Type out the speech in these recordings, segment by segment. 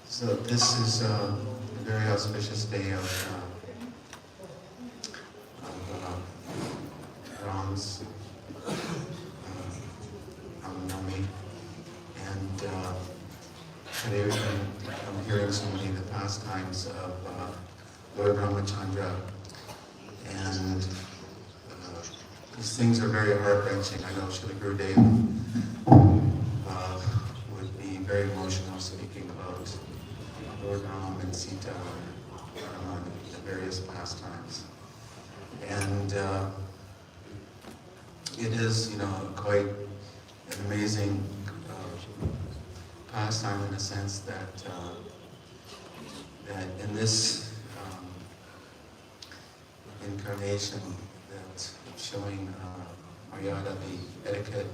So this is a very auspicious day of Ram's Rama Navami, and today I'm hearing so many of the pastimes of Lord Ramachandra, and these things are very heart-wrenching. I know Srila Gurudev would be very emotional speaking about Lord Ram and Sita and the various pastimes. And it is, quite an amazing pastime in the sense that that in this incarnation, that showing Maryada, the etiquette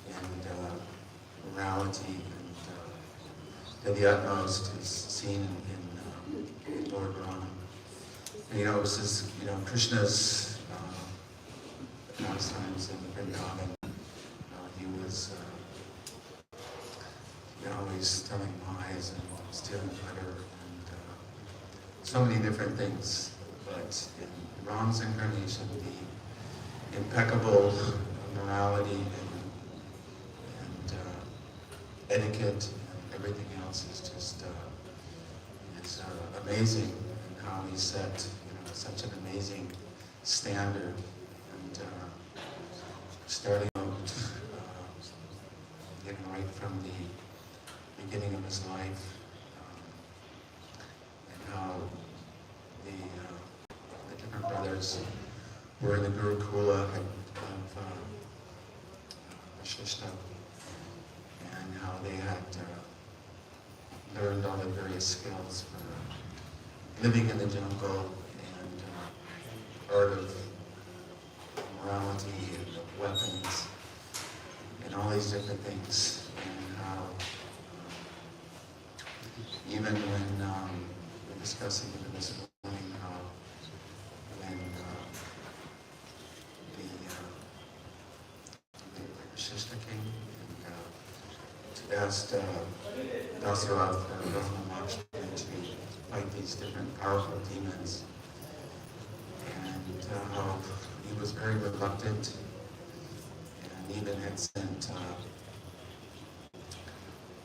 and morality and to the utmost is seen in Lord Rama. This is, Krishna's pastimes in Vrindavan. He was always telling lies and stealing butter and so many different things. But in Ram's incarnation, the impeccable morality and etiquette and everything else is just amazing, and how he set such an amazing standard. And starting out, right from the beginning of his life, and how the different brothers were in the Gurukula of Vashishta, and how they had learned all the various skills for living in the jungle and art of morality and of weapons and all these different things, and how even when we're discussing it this morning, how when the Shishta came and asked Dasarath and Rama Navami to fight these different powerful demons, and how he was very reluctant, and even had sent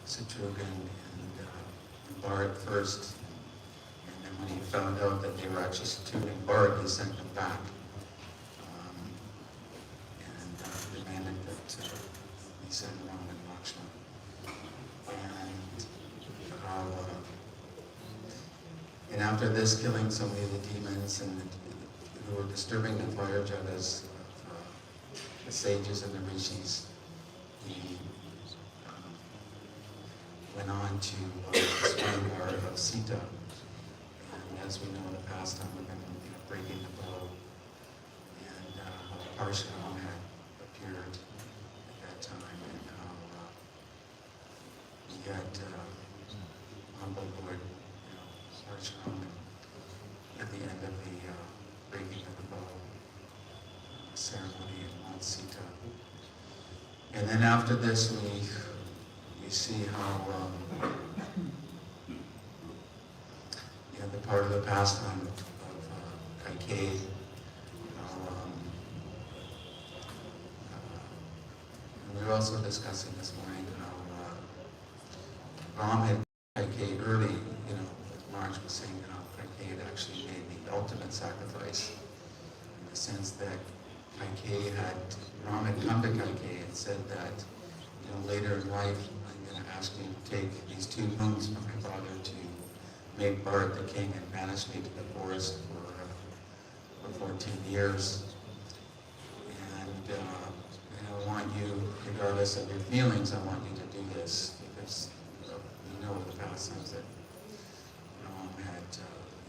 Satrughn and Bharat first, and then when he found out that they were actually Satrughn and Bharat, he sent them back and demanded that he send Rama and Lakshmana. And after this, killing so many of the demons and who were disturbing the fire jatas of the sages and the rishis, he went on to swing war of Sita. And as we know, in the past time, we've been breaking the bow, and how Parshuram had appeared at that time, and how he had humbled Lord Parshuram at the end of the breaking of the bow ceremony in Mount Sita. And then after this, we see how the part of the pastime of Kaikeyi, we were also discussing this morning how Ram had Kaikeyi early, Marge was saying how Kaikeyi had actually made the ultimate sacrifice, in the sense that Ram had come to Kaikeyi and said that, later in life, I'm going to ask you to take these 2 moons from my father to make Bharat the king and banish me to the forest for 14 years. And I want you, regardless of your feelings, I want you to do this, because we know the pastimes that Ram had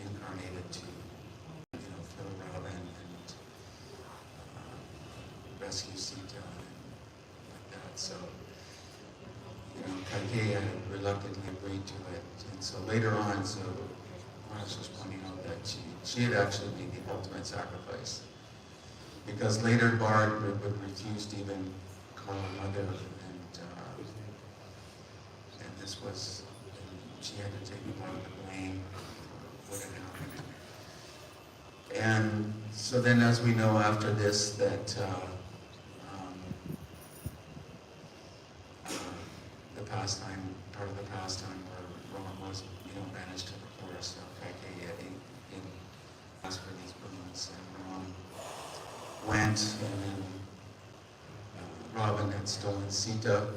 incarnated to kill Ravan and rescue Sita and like that. So Kaikeyi had reluctantly agreed to it, and so later on, Maharaj was pointing out that she had actually made the ultimate sacrifice, because later Bharat would refuse to even call her mother, and this was, she had to take a lot of the blame for what had happened. And so then, as we know after this, that part of the pastime where Rama was, banished to the forest of Kaikeyi in asked for these boons, and Ram went, and then Ravan had stolen Sita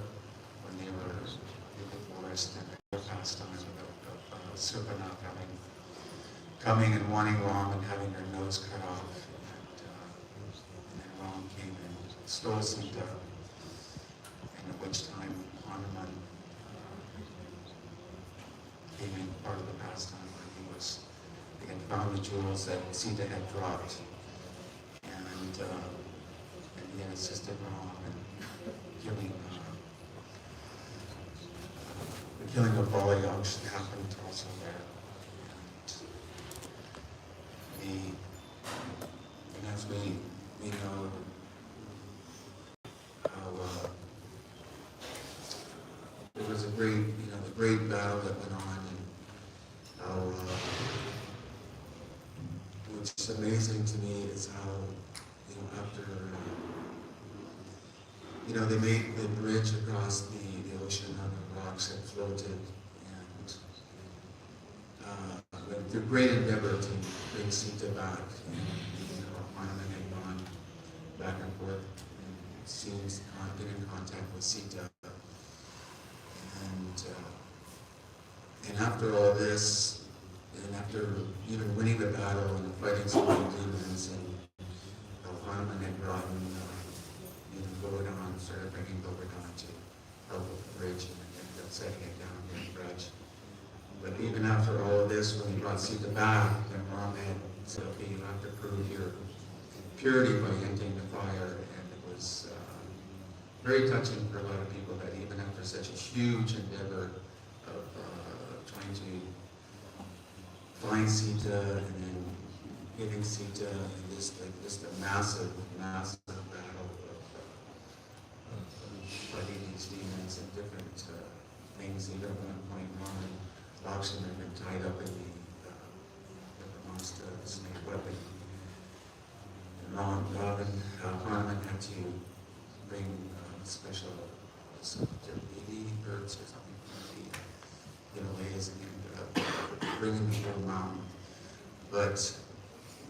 when they were in the forest, and the pastime of Surpana coming and wanting Ram and having her nose cut off, and then Ram came and stole Sita, and at which time Hanuman came in part of the pastime where they had found the jewels that Sita had dropped, and he had assisted Ram in killing the killing of Balayaksh happened also there. And we know how there was a great, the great battle that went on, and how what's amazing to me is how, after, they made the bridge across the ocean on the rocks that floated, and went through great endeavor to bring Sita back, and Hanuman had gone back and forth, and seems been in contact with Sita, and after all this, and after even winning the battle and fighting some demons, and Hanuman had brought Govardhan, started bringing Govardhan to help with the bridge, and ended up setting it down in the bridge. But even after all of this, when he brought Sita back, then Rama had said, okay, you have to prove your purity by ending the fire, and it was very touching for a lot of people that even after such a huge endeavor of trying to find Sita and then getting Sita in this just a massive battle of fighting these demons and different things. Even at one point, Rama and Lakshman had been tied up in the monster snake weapon. And Hanuman had to bring special birds or something from the Himalayas and bringing the whole mountain.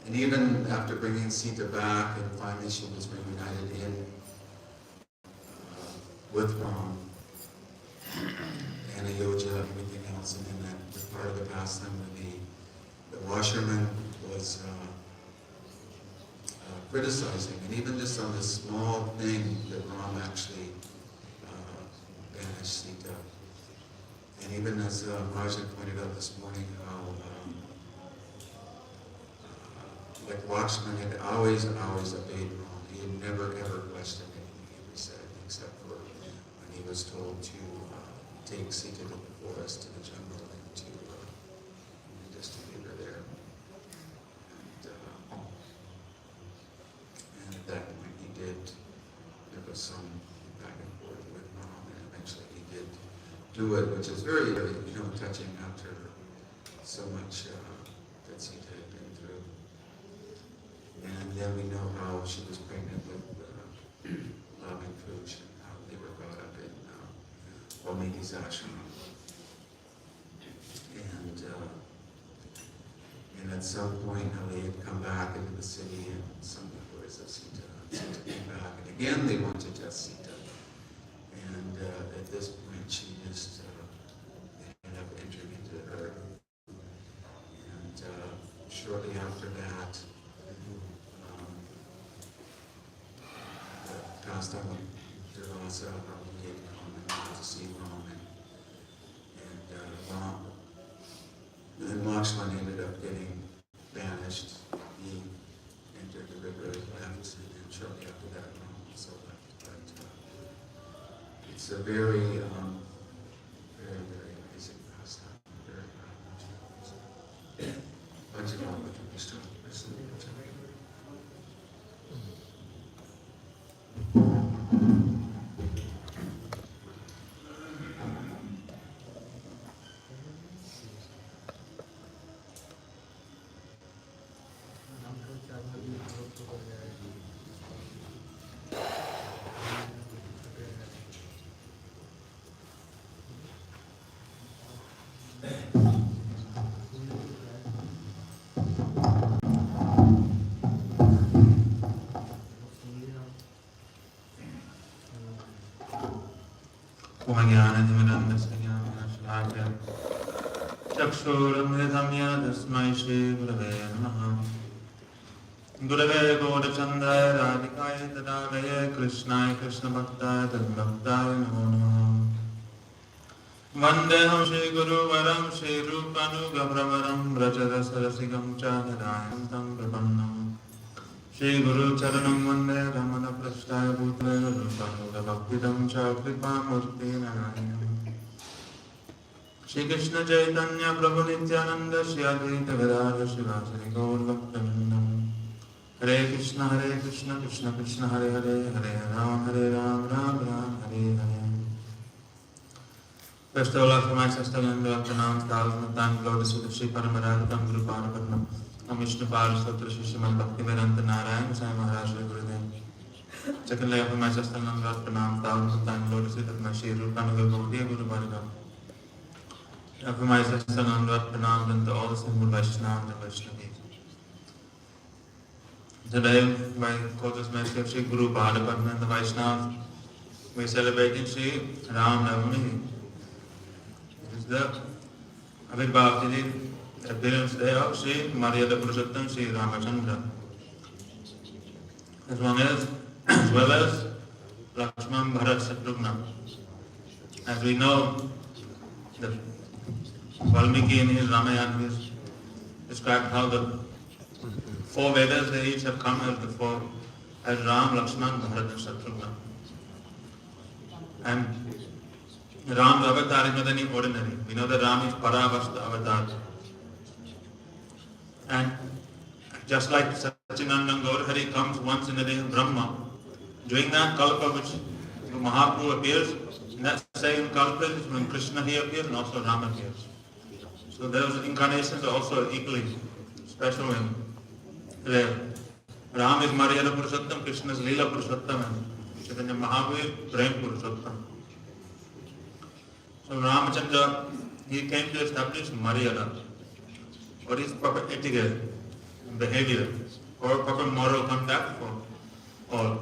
And even after bringing Sita back, and finally she was reunited in with Ram and Ayodhya, everything else, and then that was part of the pastime when the washerman was criticizing, and even just on this small thing that Ram actually banished Sita. And even as Rajan pointed out this morning, how like Lakshman had always obeyed Ram. He had never ever questioned anything he ever said, except for when he was told to take Sita to the forest, to the jungle, and to just to leave her there. And at that point he did. There was some back and forth with Ram, and eventually he did do it, which is very, very, touching after so much that Sita had been through. And then we know how she was pregnant with Love and Fush, and how they were brought up in Valmiki's ashram. And at some point, how they had come back into the city, and some of the boys of Sita came back, and again they wanted to test Sita. And at this point, she just ended up entering into the earth. And shortly after that, the pastime of Durvasa, how he had come to see Ram, and then Lakshman ended up getting banished. He entered the river, left, and shortly after that, Ram also left. But it's a very, very, very amazing pastime. Very, very much. चक्षुरुन्मिलितं तस्मै श्रीगुरवे नमः। गुरवे गौरचन्द्राय राधिकाय तदालये कृष्णाय कृष्णभक्ताय तद्भक्ताय नमो नमः। वन्देऽहं श्रीगुरुवरं श्रीरूपानुगभ्रवरं व्रजरसरसिकं च हृदायन्तं प्रपन्नम्। श्रीगुरुचरणं वन्दे रमणपृष्ठाय भूतले रूपानुगभक्तिदं च कृपामूर्ति नारायणम्। Shri Krishna Chaitanya Prabhu Nityananda Shri Advaita Gadadhar Shivasari Gaur Bhakta Vrinda Hare Krishna Krishna, Krishna Krishna, Hare Hare, Hare Ram, Ram Ram, Hare Hare. First of all, I offer my sustenance and pranams, thousands of times, Lord, to Sri Paramaradatam, Guru Parapadam, Vishnu Paraswatra, Srimad Bhakti Vedanta Narayan, Sai Maharaj, Gurudev. Secondly, I offer my sustenance and pranams, thousands of times, Lord, to Sri Rupanuga Gaudhiya, Guru Bhargava. I offer my sustenance and pranams and to all the sinful Vaishnavas and Vaishnavis. Today, by Katha's mercy of Sri Guru Bhagavad and the Vaishnavas, we are celebrating Sri Rama Navami. It is the Abhirbhav Tidi, the appearance day of Sri Maryada Purushottam Sri Ramachandra. As well as Lakshman Bharat Shatrugna. As we know, the Valmiki in his Ramayana has described how the four Vedas, they each have come as the four, as Ram, Lakshman, Bharat and Shatrugna. And Ram's avatar is not any ordinary. We know that Ram is Paravasta avatar. And just like Sachinandan Gaurhari comes once in the day of Brahma, during that Kalpa which Mahaprabhu appears, in that same Kalpa is when Krishna he appears and also Ram appears. So those incarnations are also equally special in there. Ram is Maryada Purushottam, Krishna is Leela Purushottam, and Chaitanya Mahaprabhu is Prem Purushottam. So Ramachandra, he came to establish Maryada, what is proper etiquette, behavior, or proper moral conduct for all.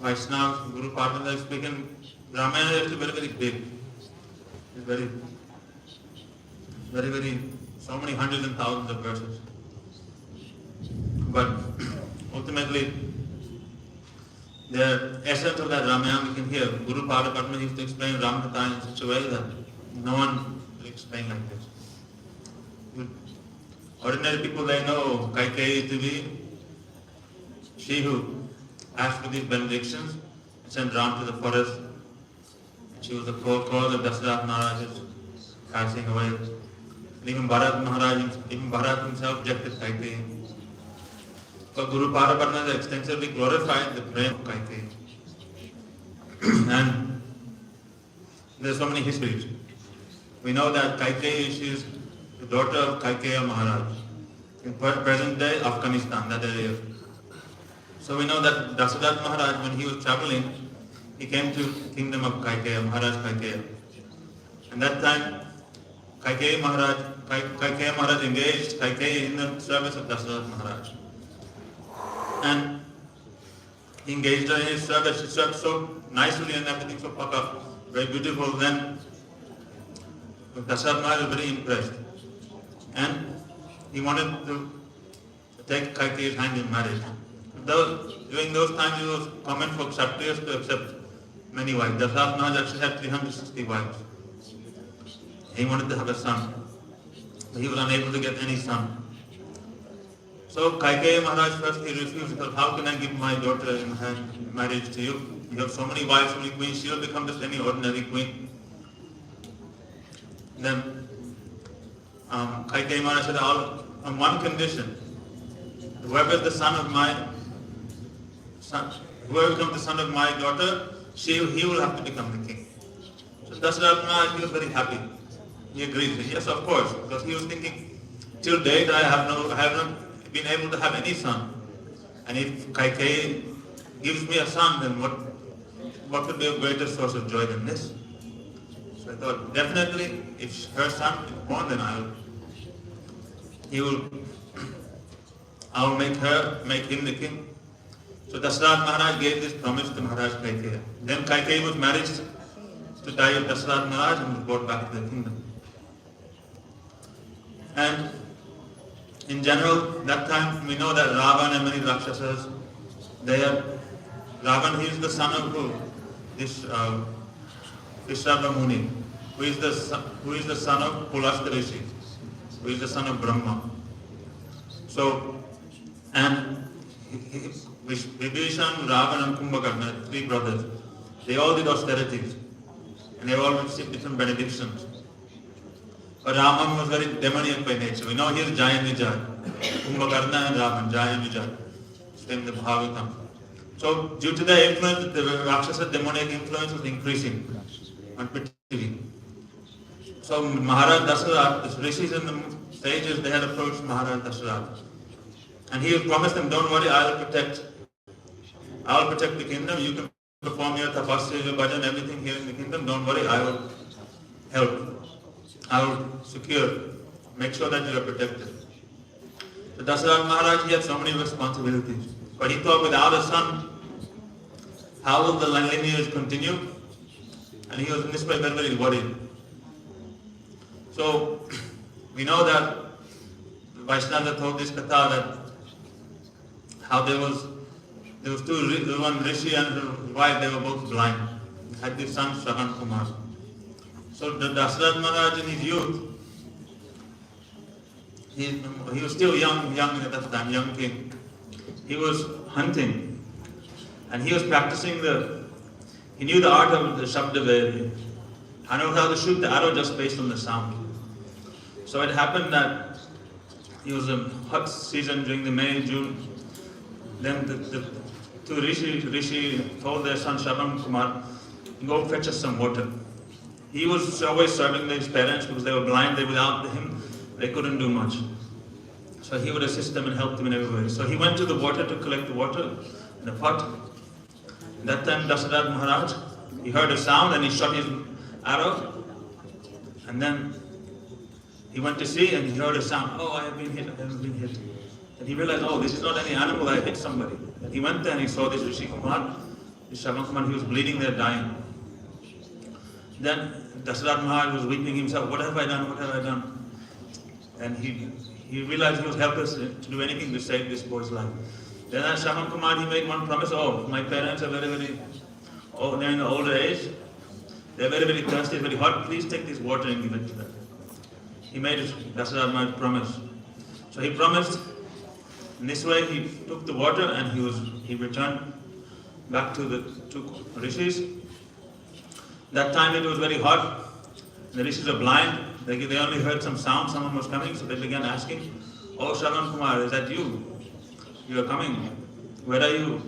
Vaishnavas, Guru Padma is speaking, Ramayana is very, very big. It's very, so many hundreds and thousands of verses. But ultimately, the essence of that Ramayana we can hear. Guru Padma used to explain Ramakatha in such a way that no one will explain like this. Ordinary people, they know Kaikeyi to be she who asked for these benedictions and sent Ram to the forest. She was the cause of Dasarath Maharaj's passing away. And even Bharat himself rejected Kaikeyi. But Guru Padma has extensively glorified the prem of Kaikeyi. And there are so many histories. We know that Kaikeyi, she is the daughter of Kaikeya Maharaj in present day Afghanistan, that area. So we know that Dasarath Maharaj, when he was traveling, he came to the kingdom of Kaikeya, Maharaj Kaikeya. And that time, Kaikeya Maharaj engaged Kaikeyi in the service of Dasarath Maharaj. And he engaged her in his service. She served so nicely and everything so paka, very beautiful. Then Dasarath Maharaj was very impressed. And he wanted to take Kaikeyi's hand in marriage. During those times it was common for Kshatriyas to accept many wives. Dasarath Maharaj actually had 360 wives. He wanted to have a son. But he was unable to get any son. So Kaikeya Maharaj first he refused. He thought, how can I give my daughter in hand marriage to you? You have so many wives, so many queens, she will become just any ordinary queen. Then Kaikeya Maharaj said, on one condition, whoever is the son of my whoever becomes the son of my daughter, he will have to become the king. So Dasarath Maharaj, he was very happy. He agreed. He said, yes, of course, because he was thinking, till date I have not been able to have any son. And if Kaikeyi gives me a son, then what could be a greater source of joy than this? So I thought, definitely, if her son is born, then I will make him the king. So Dasarath Maharaj gave this promise to Maharaj Kaikeya. Then Kaikeyi was married to die of Dasarath Maharaj and was brought back to the kingdom. And in general, that time we know that Ravan and many Rakshasas, Ravan, he is the son of who? This Vishrava Muni, who is the son of Pulastya Rishi, who is the son of Brahma. So, and Vibhishan, Ravan and Kumbhakarna, three brothers, they all did austerities and they all received different benedictions. But Raman was very demoniac by nature. We know he is Jai and Vijay. Kumbhakarna and Ravan, Jai and Vijay. in the Bhagavatam. So due to the influence, the Rakshasa demonic influence was increasing on Prithvi. So Maharaj Dasarath, the rishis in the sages, they had approached Maharaj Dasarath. And he promised them, don't worry, I'll protect the kingdom. You can perform your tapasya, your bhajan, everything here in the kingdom. Don't worry, I will help. I will secure, make sure that you are protected. So Dasarath Maharaj, he had so many responsibilities. But he thought, without a son, how will the lineage continue? And he was in this way very, very worried. So we know that Vaishnava told this Katha that how there was one Rishi and his wife, they were both blind. He had this son, Shravan Kumar. So the Dasarath Maharaj in his youth, he was still young at that time, young king. He was hunting and he was practicing he knew the art of the Shabda Veda. I know how to shoot the arrow just based on the sound. So it happened that it was a hot season during the May, June. Then the two Rishi told their son Shravan Kumar, go fetch us some water. He was always serving his parents because they were blind. Without him, they couldn't do much. So he would assist them and help them in every way. So he went to the water to collect the water in a pot. That time Dasarath Maharaj, he heard a sound and he shot his arrow. And then he went to see and he heard a sound. Oh, I have been hit, I have been hit. And he realized, oh, this is not any animal, I hit somebody. And he went there and he saw this Rishi Kumar, this Shravan Kumar, he was bleeding there, dying. Then Dasarath Maharaj was weeping himself, what have I done, what have I done? And he realized he was helpless to do anything to save this boy's life. Then Shravan Kumar, he made one promise, oh, my parents are very, very, they're in the older age, they're very, very thirsty, very hot, please take this water and give it to them. He made Dasarath Maharaj promise. So he promised. In this way, he took the water and he returned back to the two rishis. That time it was very hot. The rishis were blind. They only heard some sound. Someone was coming, so they began asking, "Oh, Shravan Kumar, is that you? You are coming. Where are you?"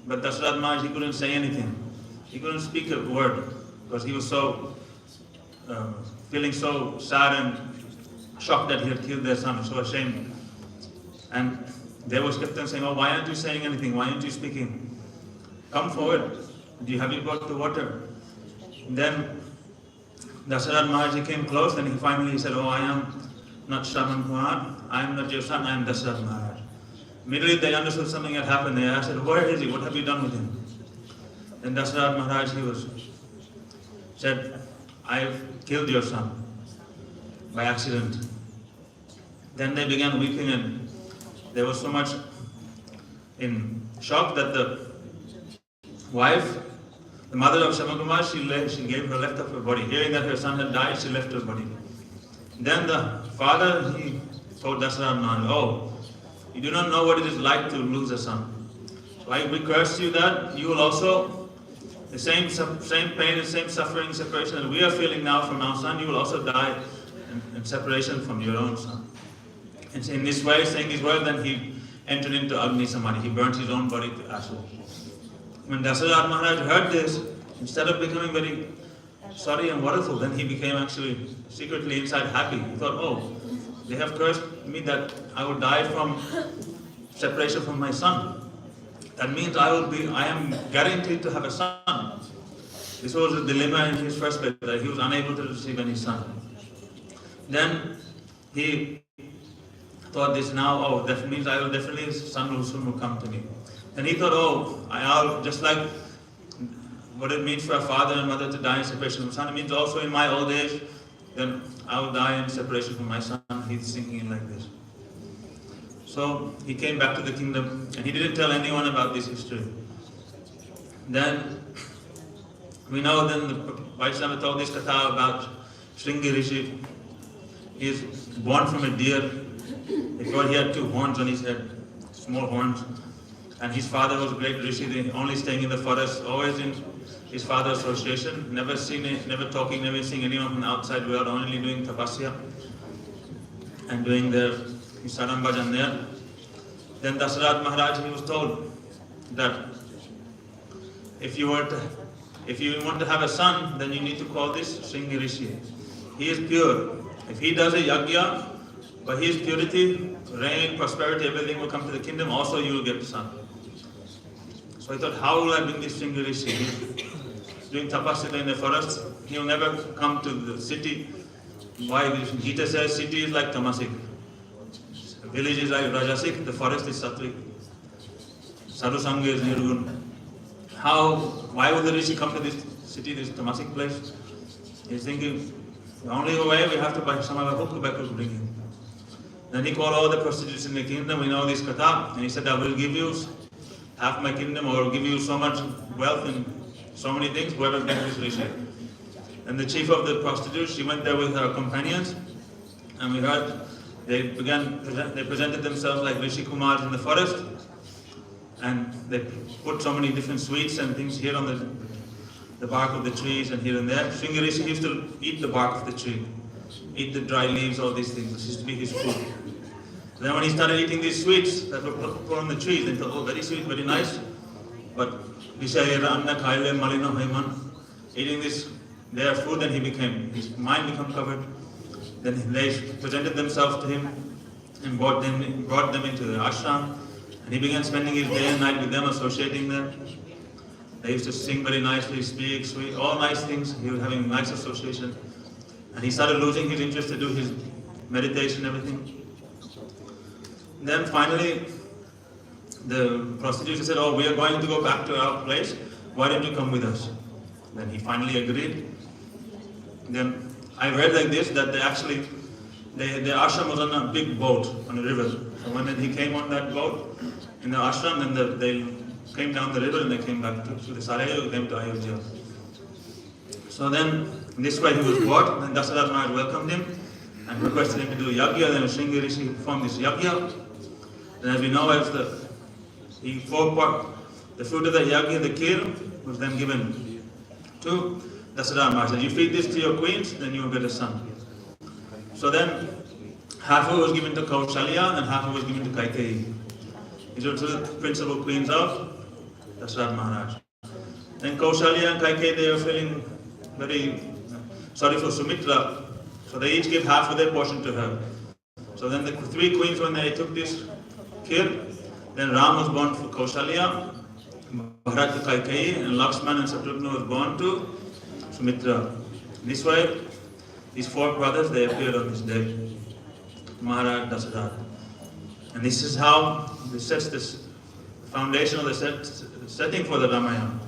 But Dasarath Maharaj, he couldn't say anything. He couldn't speak a word because he was so feeling so sad and shocked that he had killed their son. So ashamed. And they was kept on saying, "Oh, why aren't you saying anything? Why aren't you speaking? Come forward. Have you got the water?" And then Dasarath Maharaj came close and he finally said, "Oh, I am not Shravan Kumar. I am not your son. I am Dasarath Maharaj." Immediately they understood something had happened. They asked, "Where is he? What have you done with him?" Then Dasarath Maharaj, said, "I have killed your son by accident." Then they began weeping and they were so much in shock that the wife, the mother of Shravan Kumar, she gave her left of her body. Hearing that her son had died, she left her body. Then the father, he told Dasarath Maharaj, "Oh, you do not know what it is like to lose a son. So I request you that you will also, the same pain, the same suffering, separation that we are feeling now from our son, you will also die in separation from your own son." And in this way, saying these words, then he entered into Agni Samadhi. He burnt his own body to ashes. When Dasarath Maharaj heard this, instead of becoming very sorry and worryful, then he became actually secretly inside happy. He thought, "Oh, they have cursed me that I would die from separation from my son. That means I am guaranteed to have a son." This was a dilemma in his first place, that he was unable to receive any son. Then he thought this now, "Oh, that means his son will soon come to me." And he thought, "Oh, I'll just like what it means for a father and mother to die in separation from son, it means also in my old age, then I will die in separation from my son." He's thinking like this. So he came back to the kingdom and he didn't tell anyone about this history. Then we know then the Vaishnava told this Katha about Shringi Rishi. He is born from a deer. They thought he had two horns on his head, small horns. And his father was a great Rishi, only staying in the forest, always in his father's association, never talking, never seeing anyone from the outside world, only doing tapasya and doing their Saram Bhajan there. Then Dasarat Maharaj, he was told that if you want to have a son, then you need to call this Shringi Rishi. He is pure. If he does a yagya, by his purity, rain, prosperity, everything will come to the kingdom. Also, you will get a son. So I thought, how will I bring this Shringi Rishi? He's doing tapasya in the forest. He will never come to the city. Why? Gita says city is like tamasik. Village is like rajasik. The forest is sattvic. Sadhusanga is nirgun. Why would the Rishi come to this city, this tamasic place? He's thinking, the only way we have to buy some other hook back to bring him. Then he called all the prostitutes in the kingdom. We know this Katha, and he said, I will give you half my kingdom, or give you so much wealth and so many things, whoever brings this Rishi. And the chief of the prostitutes, she went there with her companions, and we heard they presented themselves like Rishi Kumars in the forest, and they put so many different sweets and things here on the bark of the trees and here and there. Shringi Rishi used to eat the bark of the tree, eat the dry leaves, all these things. This used to be his food. Then when he started eating these sweets that were put on the trees, they thought, oh, very sweet, very nice. But eating their food, then his mind became covered. Then they presented themselves to him and brought them into the ashram. And he began spending his day and night with them, associating them. They used to sing very nicely, speak, sweet, all nice things. He was having nice association. And he started losing his interest to do his meditation and everything. Then finally, the prostitute said, oh, we are going to go back to our place. Why don't you come with us? Then he finally agreed. Then I read like this, that the ashram was on a big boat on a river. So when he came on that boat in the ashram, then they came down the river and they came back to the Sarajevo, came to Ayodhya. So then, this way he was brought, then Dasarat Maharaj welcomed him and requested him to do yagya. Then Shringi Rishi performed this yagya. And as we know, the fruit of the yagya, the kir, was then given to Dasarat Maharaj. And you feed this to your queens, then you will get a son. So then, half of it was given to Kaushalya and half of it was given to Kaikeyi. These are the principal queens of Dasarat Maharaj. Then Kaushalya and Kaikeyi, they were feeling very sorry for Sumitra. So they each gave half of their portion to her. So then the three queens, when they took this kir, then Ram was born for Kaushalya, Bharat to Kaikeyi, and Lakshman and Shatrugna was born to Sumitra. This way, these four brothers, they appeared on this day, Maharaj Dasarat. And this is how this sets this foundation, or the setting for the Ramayana.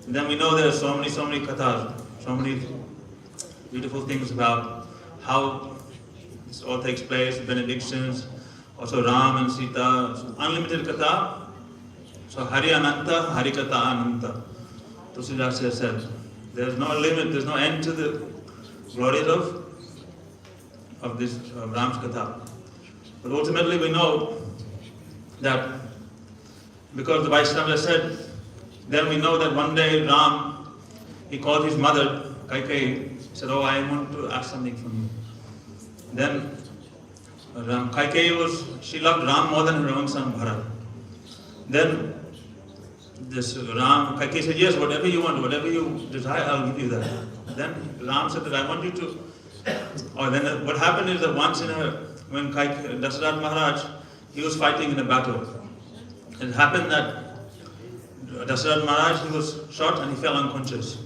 And then we know there are so many kathas, so many beautiful things about how this all takes place, benedictions, also Ram and Sita, so unlimited katha. So Hari Ananta, Hari Katha Ananta. Tulsidas has said, there's no limit, there's no end to the glories of this Ram's Katha. But ultimately we know that because the Vaishnava said, then we know that one day Ram, he called his mother, Kaikeyi, said, oh, I want to ask something from you. Then Kaikeyi she loved Ram more than her own son Bharat. Then this Kaikeyi said, yes, whatever you want, whatever you desire, I'll give you that. Then Ram said that I want you to, or then what happened is that once when Dasarat Maharaj, he was fighting in a battle. It happened that Dasarat Maharaj, he was shot and he fell unconscious.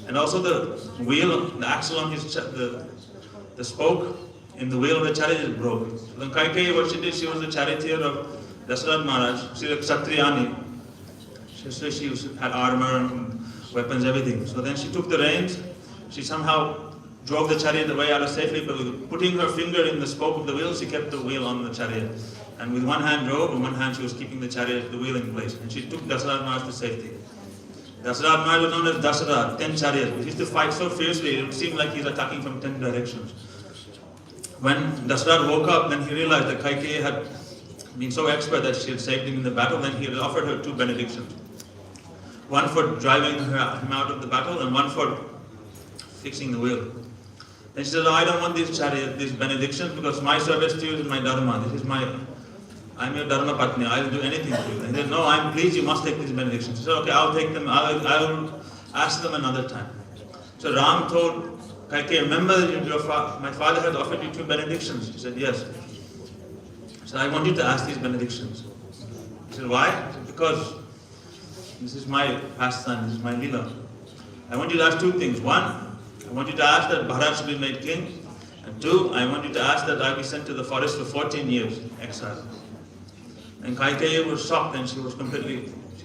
And also the wheel, the axle on the spoke in the wheel of the chariot broke. So then Kaikeyi, what she did, she was the charioteer of Dasarat Maharaj. She was a Kshatriyani. She had armor and weapons, everything. So then she took the reins. She somehow drove the chariot away out of safely, but with putting her finger in the spoke of the wheel, she kept the wheel on the chariot. And with one hand drove, and one hand she was keeping the wheel in place. And she took Dasarat Maharaj to safety. Dasarat Maharaj was known as Dasarat, 10 chariots. He used to fight so fiercely, it would seem like he's attacking from 10 directions. When Dasarat woke up, then he realized that Kaikeyi had been so expert that she had saved him in the battle, then he had offered her 2 benedictions. One for driving him out of the battle, and one for fixing the wheel. Then she said, oh, I don't want these benedictions, because my service to you is my dharma. I'm your Dharma Patni, I'll do anything for you. And he said, no, I'm pleased, you must take these benedictions. He said, okay, I'll take them, I will ask them another time. So Ram told Kaikeyi, remember my father had offered you 2 benedictions. He said, yes. He said, I want you to ask these benedictions. He said, why? He said, because this is my pastime, this is my lila. I want you to ask 2 things. 1, I want you to ask that Bharat should be made king. And 2, I want you to ask that I be sent to the forest for 14 years, exile. And Kaikeyi was shocked and she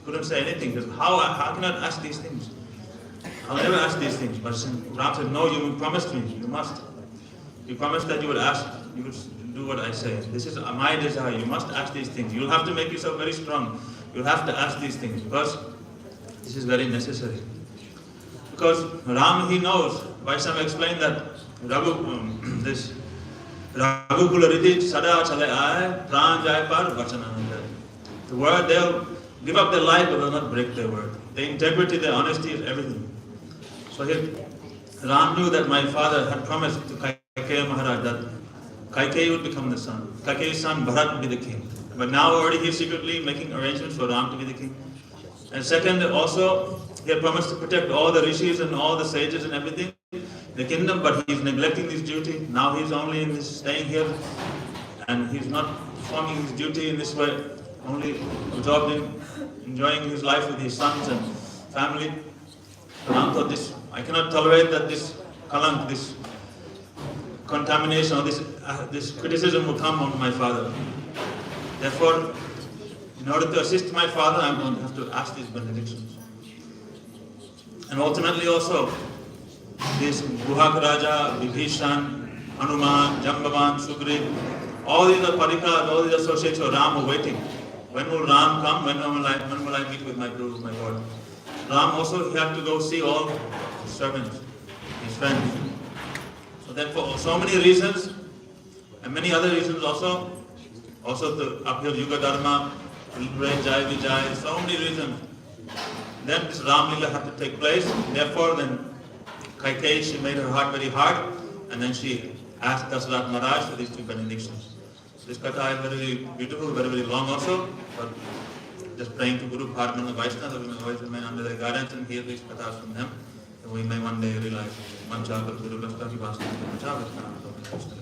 couldn't say anything. Because how can I ask these things? I'll never ask these things. But Ram said, no, you promised me, you must. You promised that you would ask, you would do what I say. This is my desire, you must ask these things. You'll have to make yourself very strong. You'll have to ask these things because this is very necessary. Because Ram, he knows, Vaishnava explained that this Raghukula Riti Sada Chale Aaye, Pran Jai Par Vachanananda. The word, they'll give up their life but they'll not break their word. Their integrity, their honesty is everything. So here, Ram knew that my father had promised to Kaikeyi Maharaj that Kaikeyi would become the son. Kaikeyi's son Bharat would be the king. But now already he's secretly making arrangements for Ram to be the king. And second, also, he had promised to protect all the rishis and all the sages and everything in the kingdom, but he's neglecting his duty. Now he's only staying here and he's not performing his duty in this way, only absorbed in enjoying his life with his sons and family. Ram thought this, I cannot tolerate that this kalank, this contamination or this criticism will come on my father. Therefore, in order to assist my father, I'm going to have to ask these benedictions. And ultimately also, this Guhak Raja, Vibhishan, Hanuman, Jambavan, Sugriv, all these are parikas, all these associates of Ram are waiting. When will Ram come? When will I meet with my Guru, my Lord? Ram also, he had to go see all his servants, his friends. So then for so many reasons, and many other reasons also to uphill Yuga Dharma, celebrate Jai Vijay, so many reasons. Then this Ram Lila had to take place. Therefore, then Kaikeyi, she made her heart very hard, and then she asked Dasarath Maharaj for these 2 benedictions. So this Katha is very beautiful, very, very long also, but just praying to Guru Bharman and Vaishnava that we may always remain under their guidance and hear these Kathas from them, and we may one day realize Mancha Guru Rasta Ki Vasta Mancha Vasta.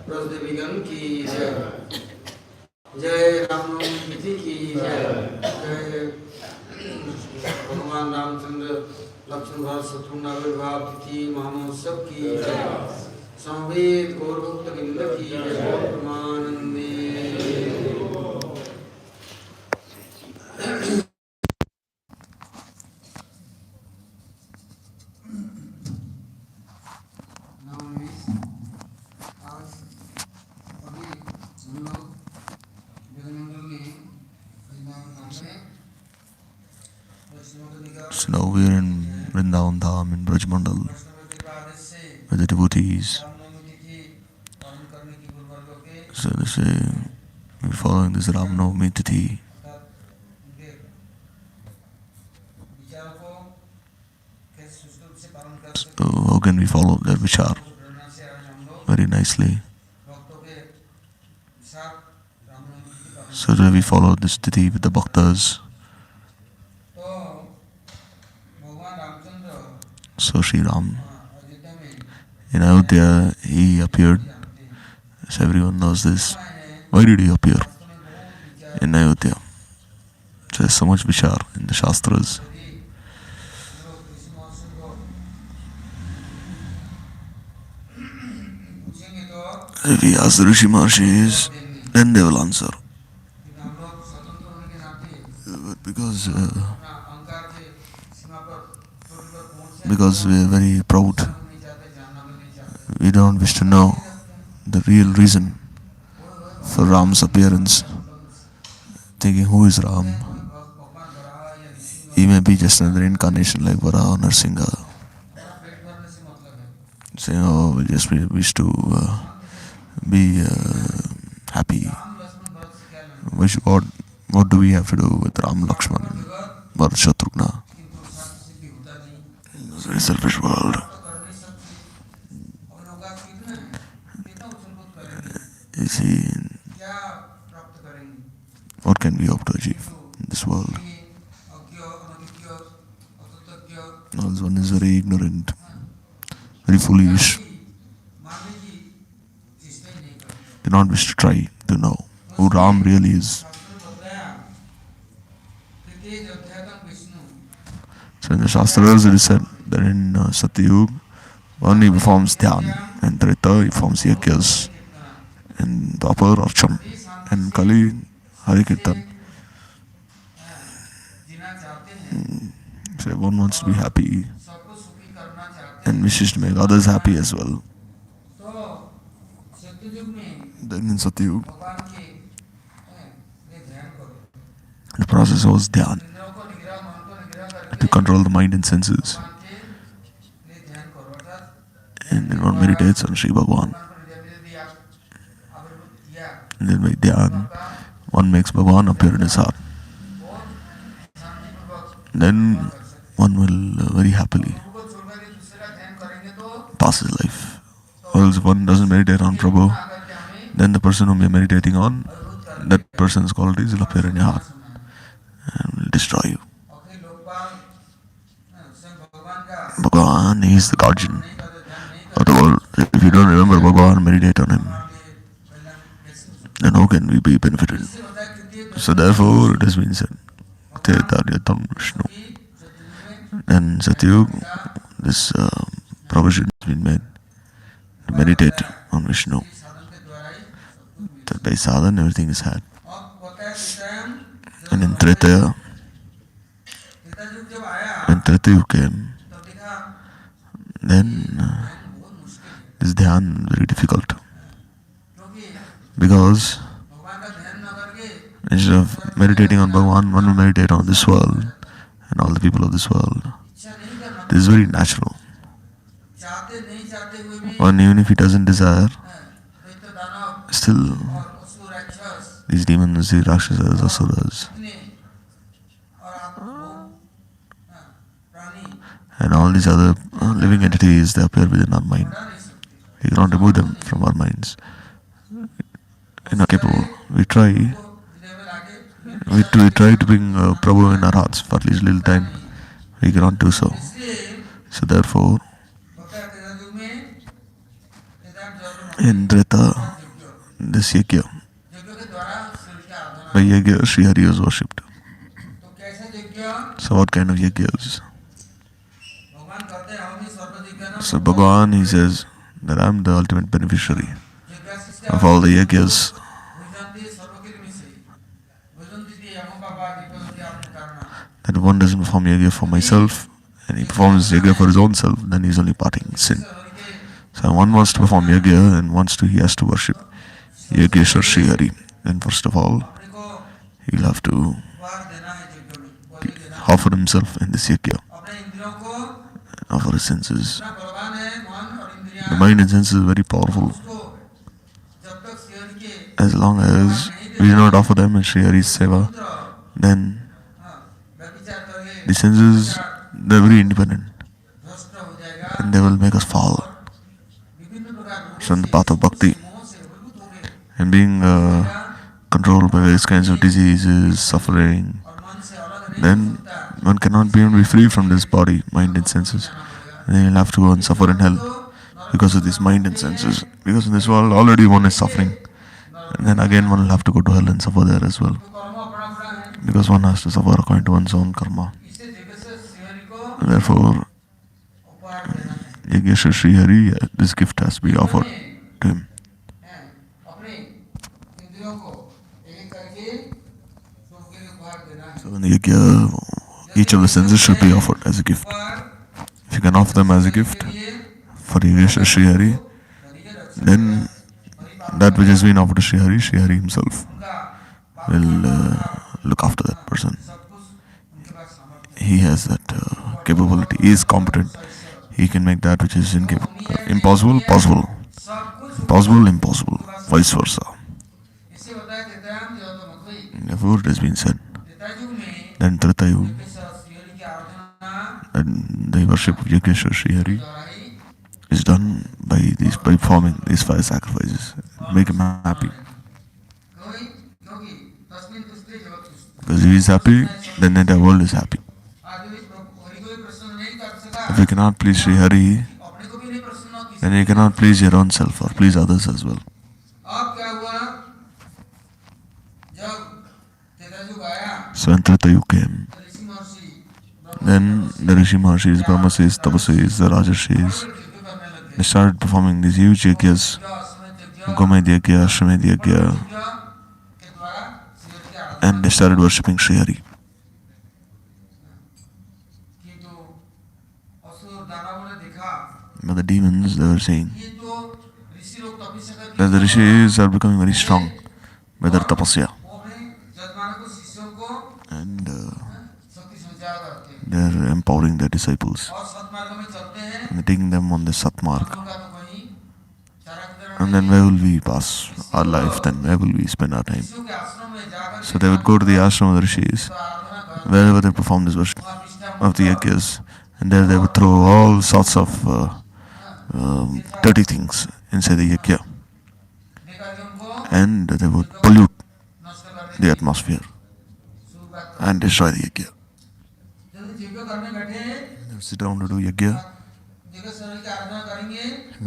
ब्रजदेवीगण की जय। जय रामनवमी तिथि की जय। जय भगवान रामचंद्र लक्ष्मण भरत शत्रुघ्न आविर्भाव तिथि महामहोत्सव की जय। समवेत गौरभक्त वृंद की जय। परमानंदे। So now we are in Vrindavan Dham in Brajmandal with the devotees. So they say we're following this Rama Navami Tithi. So how can we follow their vichar very nicely? So that we follow this Tithi with the bhaktas. So Sri Ram in Ayodhya, he appeared, as everyone knows this. Why did he appear in Ayodhya? So there's so much vichar in the Shastras. If we ask the Rishi Maharshis, then they will answer. But because we are very proud, we don't wish to know the real reason for Ram's appearance, thinking who is Ram? He may be just another incarnation like Varaha or Narsingha, saying, oh, we just wish to be happy. What do we have to do with Ram, Lakshman, Bharat, Shatrugna? It's a very selfish world. You see, what can we hope to achieve in this world? This one is very ignorant, very foolish. Do not wish to try to know who Ram really is. So in the Shastras it is said that in Satyug, one he performs dhyan, and Treta he performs yajnas, and Dwapar Archam, and Kali Hari Kirtan. So one wants to be happy and wishes to make others happy as well. Then in Satyug, the process was dhyan, to control the mind and senses. And then one meditates on Sri Bhagavan. And then by dhyan, one makes Bhagavan appear in his heart. Then one will very happily pass his life. Or else if one doesn't meditate on Prabhu, then the person whom you are meditating on, that person's qualities will appear in your heart and will destroy you. Bhagavan is the guardian of the world. If you don't remember Bhagavan, meditate on him, then how can we be benefited? So therefore it has been said, Tetaryatam Vishnu. Then Satyug, this provision has been made to meditate on Vishnu. That by sadhana everything is had. And in Treta, when Treta came, then this dhyan is very difficult. Because instead of meditating on Bhagavan, one will meditate on this world and all the people of this world. This is very natural. One, even if he doesn't desire, still these demons, the Rakshasas, Asuras, and all these other living entities, they appear within our mind. We cannot remove them from our minds. We're not capable. We try to bring Prabhu in our hearts for at least a little time. We cannot do so. So therefore, in Treta, this yajna. यज्ञ के द्वारा सूर्य की आराधना। By yajna, Sri Hari is worshipped. तो कैसे यज्ञ? So what kind of yajnas? भगवान कहते हैं हम ही सर्वयज्ञ। So Bhagavan, he says that I'm the ultimate beneficiary यज्ञ शिष्ट of all the yajnas. भुजन्ति सर्वकिल्मिषि भुजन्ति ते यमोपापा विपत्ति आत्मकारणां। That one doesn't perform yajna for myself, and he performs yajna for his own self, then he's only parting sin. So one wants to perform yajna and he has to worship Yajneshwar Sri Hari. Then first of all, he'll have to offer himself in this yajna, offer his senses. The mind and senses is very powerful. As long as we do not offer them in Sri Hari's seva, then the senses, they're very independent and they will make us fall from the path of bhakti. And being controlled by various kinds of diseases, suffering, then one cannot be free from this body, mind and senses. And then you'll have to go and suffer in hell because of this mind and senses. Because in this world already one is suffering. And then again one will have to go to hell and suffer there as well. Because one has to suffer according to one's own karma. Therefore, Yajneshwar Sri Hari, this gift has to be offered to him. So in the yajna, each of the senses should be offered as a gift. If you can offer them as a gift for Yajneshwar Sri Hari, then that which has been offered to Sri Hari himself will look after that person. He has that capability. He is competent. He can make that which is impossible, possible. Possible, impossible. Vice versa. Therefore, it has been said that in Treta Yuga, the worship of Yajneshwar Sri Hari is done by performing these 5 sacrifices. Make him happy. Because if he is happy, then the entire world is happy. If you cannot please Sri Hari, then you cannot please your own self or please others as well. So when Treta Yuga came, then the Rishi Maharshis, Brahmasis, Tapasis, the Rajarshis, they started performing these huge yajnas, Gomed Yajna, Ashwamedh Yajna, and they started worshipping Sri Hari. But the demons, they were saying that the rishis are becoming very strong by their tapasya. And they are empowering their disciples. And they're taking them on the Satmarg. And then where will we pass our life? Then where will we spend our time? So they would go to the ashram of the rishis, wherever they perform this worship of the yajnas, and there they would throw all sorts of dirty things inside the yajna, and they would pollute the atmosphere and destroy the yajna. They would sit down to do yajna,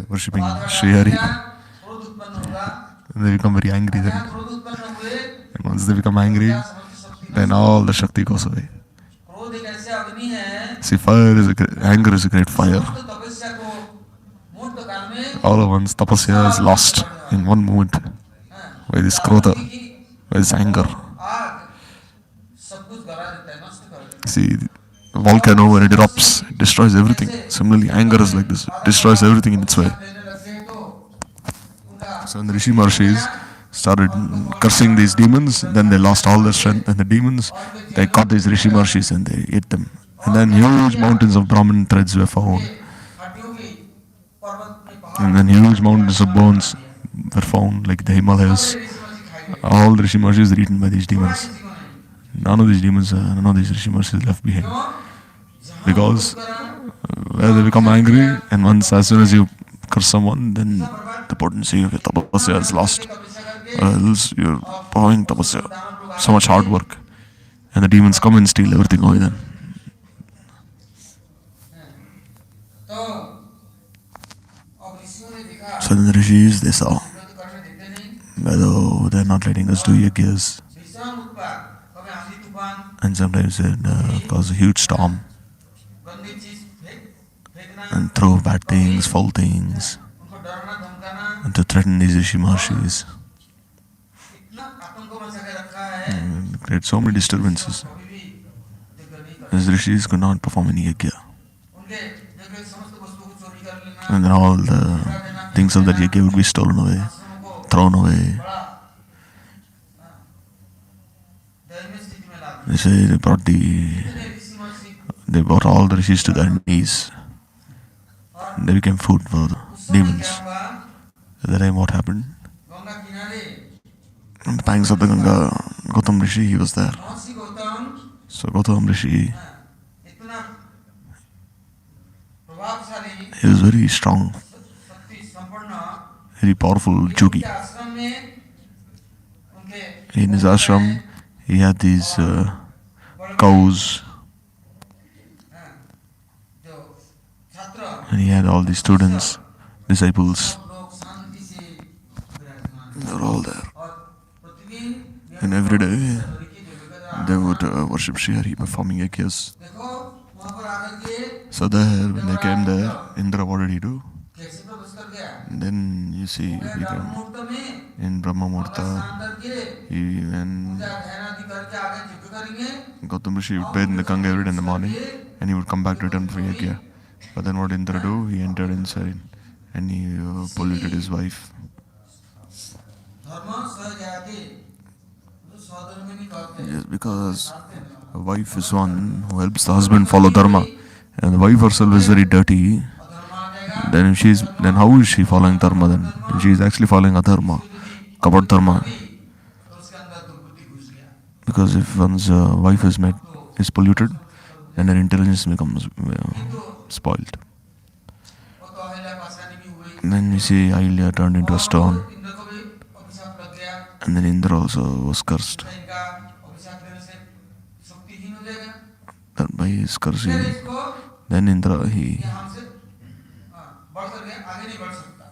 worshipping Sri Hari, and they become very angry then. And once they become angry, then all the Shakti goes away. See, anger is a great fire. All at once, tapasya is lost in one moment by this krodha, by this anger. See, a volcano, when it erupts, it destroys everything. Similarly, anger is like this, it destroys everything in its way. So when the Rishi Maharshis started cursing these demons, then they lost all their strength, and the demons, they caught these Rishi Maharshis and they ate them. And then huge mountains of Brahman threads were found. And then huge mountains of bones were found, like the Himalayas. All the Rishi Maharshis were eaten by these demons. None of these Rishi Maharshis left behind. Because where they become angry, and as soon as you curse someone, then the potency of your tapasya is lost. Or else you're performing tapasya, so much hard work, and the demons come and steal everything away then. So then the rishis, they saw although they're not letting us do yagyas, भीषण उत्पात कभी आंधी तूफान and sometimes they cause a huge storm गंदी चीज फेंकना and throw bad things, foul things, उनको डरना धमकाना and to threaten these rishi maharshis, इतना आतंक मचा के रखा है and create so many disturbances. कभी भी यज्ञ नहीं कर These rishis could not perform any yagya. उनके यज्ञ के समस्त वस्तु को चोरी कर लेना And then all the things of that yagya would be stolen away, आश्रमों को thrown away. बड़ा दयनीय स्थिति में ला दिया They say they brought इतने ऋषि महर्षि they brought all the rishis to their knees. They became food for the उस समय demons. क्या हुआ At that time what happened? Ganga किनारे On the banks of the Ganga, Gautam Rishi, he was there. Maharshi Gautam So Gautam Rishi, इतना प्रभावशाली he was very strong, शक्ति संपन्न very powerful उनके yogi. आश्रम में उनके In his ashram, he had these cows, जो छात्र and he had all these students, disciples. सब लोग शांति से विराजमान They were all there. और प्रतिदिन And every day की जो they would worship Sri Hari performing yagyas. देखो वहाँ पर आकर के So there, when they came there, Indra, what did he do? कैसे प्रवेश कर गया And then you see, he became, मुहूर्त में in Brahma स्नान Murta, करके when पूजा ध्यान आदि करके आगे यज्ञ करेंगे Gautam Rishi would bathe in the Ganga every day in the morning, and he would come back to return for yagya. But then what did Indra do? He entered inside and he polluted his wife. धर्म सहजाति जो स्वधर्मिणी कहते हैं Yes, because a wife is one who helps the husband follow dharma, and the wife herself is very dirty. धर्म आ जाएगा Then how is she following dharma then? She is actually following adharma, kapat dharma. तो उसके अंदर दुर्बुद्धि घुस गया Because if one's wife is polluted, then her intelligence becomes spoiled. वो तो अहिल्या पाषाणी भी हुई And then you see Ahilya turned into a stone, और इंद्र को भी अभिशाप लग गया and then Indra also was cursed. इनका अभिशाप देने से शक्तिहीन हो जाएगा That by his फिर cursing, इसको then Indra ये हमसे बढ़ कर गया आगे नहीं बढ़ सकता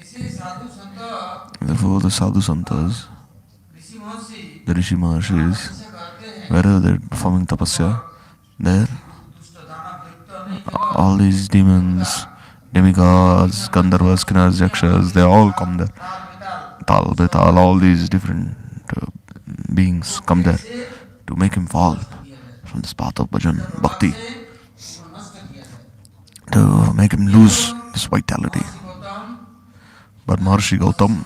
इसीलिए साधु संत therefore the sadhu santas, Rishi Maharshi the rishi maharshis, ऐसा करते हैं wherever they're performing tapasya, there दुष्ट दाना वृत्त नहीं all these demons, demigods, gandharvas, kinars, yakshas, they all come there. ताल बेताल Tal, Betal, all these different beings come there to make him fall from this path of bhajan, bhakti, से नष्ट किया है to make him lose this vitality. Gautam But Maharshi Gautam,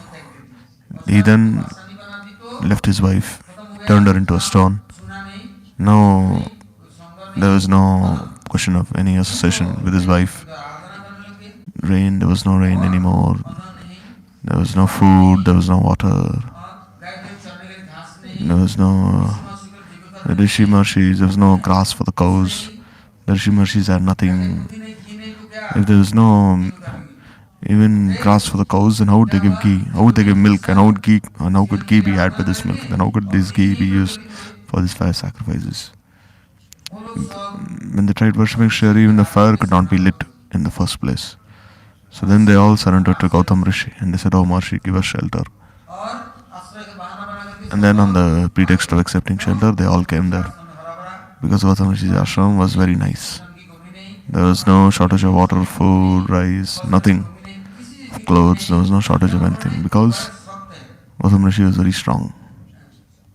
he then पाषाणी बना दी तो left his wife, turned her into a stone. सुना नहीं No, संग there was no question of any association with his wife. आराधना करने लगे Rain, there was no rain anymore. अन्न नहीं There was no food, there was no water, गाय भैंस चरने के लिए घास नहीं there was no महर्षि को the Rishi Maharshis, there was no grass for the cows. The Rishi Maharshis had nothing. बुद्धि नहीं घी नहीं तो क्या If there was no even grass for the cows, then how would they give ghee? How would they give milk? And how could ghee be had by this milk? Then how could this ghee be used for these fire sacrifices? वो लोग सब When they tried worshipping Shri, even the fire could not be lit in the first place. So then they all surrendered to Gautam Rishi and they said, "Oh Maharshi, give us shelter." और आश्रय का बहाना बना करके And then on the pretext of accepting shelter, they all came there. हरा भरा Because Gautam Rishi's ashram was very nice. धन की कमी नहीं There was no shortage of water, food, rice, nothing. कमी नहीं किसी चीज Clothes, there was no shortage of anything. Because सख्त है Gautam Rishi was very strong.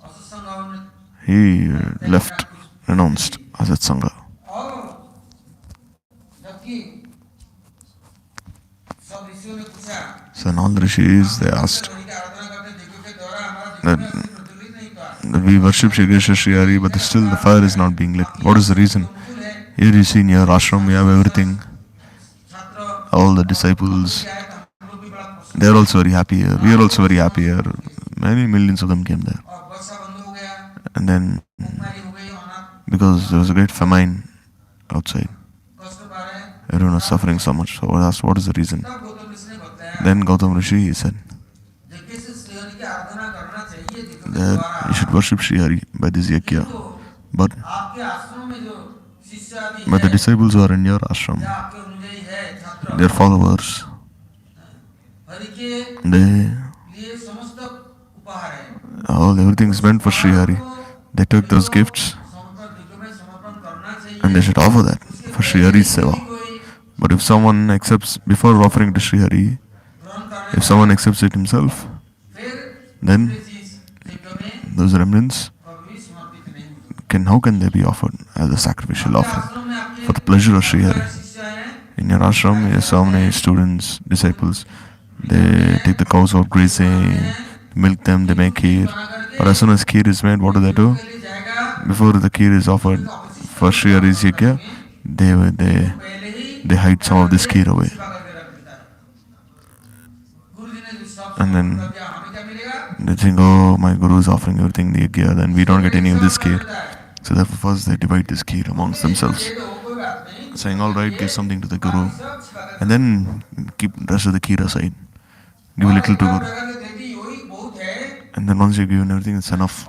असत्संग और He left, renounced Asat Sangha. और जबकि सब ऋषियों ने पूछा So in all the rishis, they asked Hari की आराधना करते देखो के द्वारा हमारा जीवन में प्रज्वलित नहीं हुआ that we worship Shri Krishna Shri Hari, but still the fire is not being lit. What is the reason? अनुकूल है Here you see in your ashram, we have everything. छात्र All the disciples, क्या है तो हम लोग भी बड़ा खुश they are also very happy here. We are also very happy here. Many millions of them came there. और वर्षा बंद हो गया And then, भूखमरी हो गई अनाथ because there was a great famine outside, कष्ट पा रहे हैं everyone was suffering so much. So I asked, what is the reason? तब गौतम ऋषि ने बताया Then Gautam Rishi, he said यज्ञ से श्री हरि की आराधना करना चाहिए यज्ञ के that द्वारा you should worship Shri Hari by this yajna. तो But आपके आश्रम में जो शिष्य आदि the है disciples who are in your ashram, या आपके अनुयायी है छात्र their followers, हरि के they लिए उपहार है। All everything is meant for Sri Hari. They took those gifts समर्पण विग्रह में समर्पण करना चाहिए। and they should offer that for Sri Hari's seva. But if someone accepts, before offering to Sri Hari, if someone accepts it himself, then those remnants how can they be offered as a sacrificial offering for the pleasure of Sri Hari? In your ashram, you have so many students, disciples. They take the cows out grazing, milk them, they make kheer. But as soon as kheer is made, what do? Before the kheer is offered for Sri Hari's yajna, they hide some of this kheer away. And then they think, oh, my guru is offering everything the yajna, then we don't get any of this kheer. So therefore first they divide this kheer amongst themselves, saying, all right, give something to the guru, and then keep the rest of the kheer aside. Give a little to guru. And then once you've given everything, it's enough.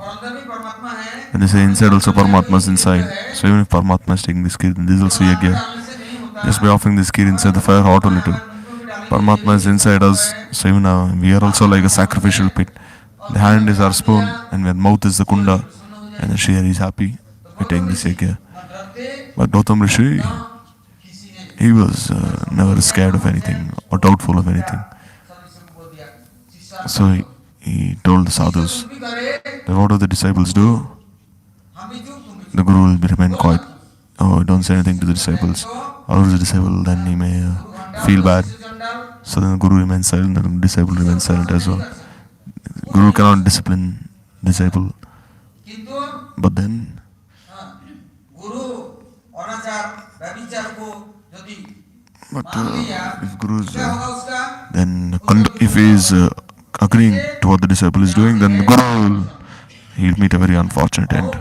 And they say inside also Paramatma is inside. So even if Paramatma is taking this kheer, then this is also yajna. Just by offering this kheer inside the fire hot or little, Paramatma is inside us. So even we are also like a sacrificial pit. The hand is our spoon and our mouth is the kunda. And then Sri Hari is happy by taking this yajna. But Gautam Rishi, he was never scared of anything or doubtful of anything. So he told the sadhus that whatever the disciples do, the guru will remain quiet. Oh, don't say anything to the disciples. Or the disciple, then he may feel bad. So then the guru remains silent, and the disciple remains silent as well. Guru cannot discipline disciple. But then, if Guru is then if he is agreeing to what the disciple is doing, then the Guru he'll meet a very unfortunate end.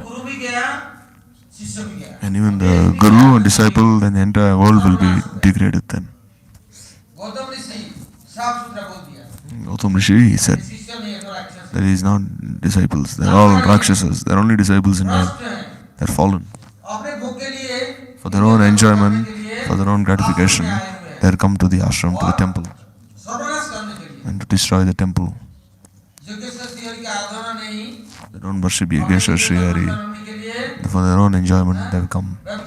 And even the Guru and disciple, then the entire world will be degraded then. Gautam Rishi, he said that he is not disciples, they are all Rakshasas, they are only disciples in man, they are fallen. For their own enjoyment, for their own gratification, they have come to the ashram, to the temple, and to destroy the temple. They don't worship Yogeshwar Sri Hari. For their own enjoyment, they have come. And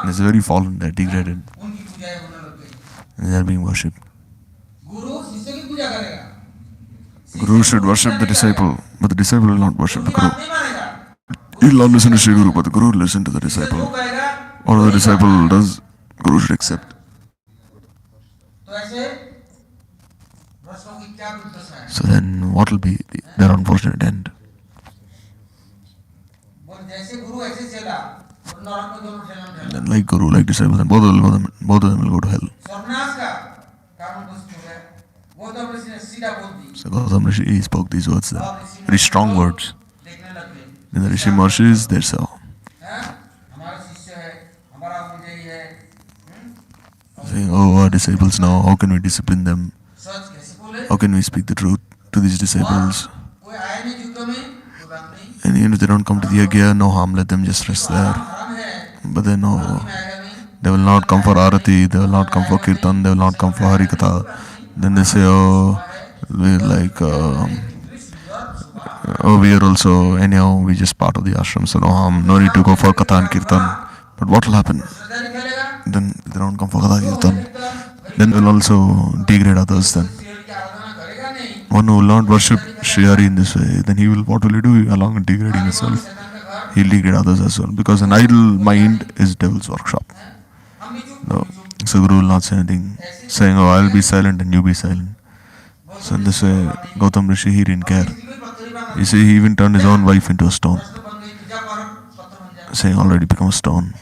it's very fallen, they are degraded. And they are being worshipped. Guru should worship the disciple, but the disciple will not worship the Guru. He will not listen to Sri Guru, but the Guru will listen to the disciple. Whatever the disciple does, Guru should accept. So then, what will be their unfortunate end? Then like Guru, like disciple, then both of them will go to hell. So Gautam Rishi spoke these words, very strong words. Then the Rishi Maharishi, they saw. Saying, oh, our disciples now, how can we discipline them? How can we speak the truth to these disciples? And even if they don't come to the yajna, no harm, let them just rest there. But they know they will not come for Arati, they will not come for Kirtan, they will not come for Hari Katha. Then they say, oh, we're like, we are also, anyhow, we just part of the ashram, so no harm, no need to go for Katha and Kirtan. But what will happen? Then they don't come for Katha and Kirtan. Then they will also degrade others then. One who will not worship Sri Hari in this way, then what will he do along with degrading himself? He will degrade others as well. Because an idle mind is devil's workshop. No. So Guru will not say anything, saying, oh, I will be silent and you be silent. So in this way, Gautam Rishi, he didn't care. You see, he even turned his own wife into a stone, saying, already become a stone.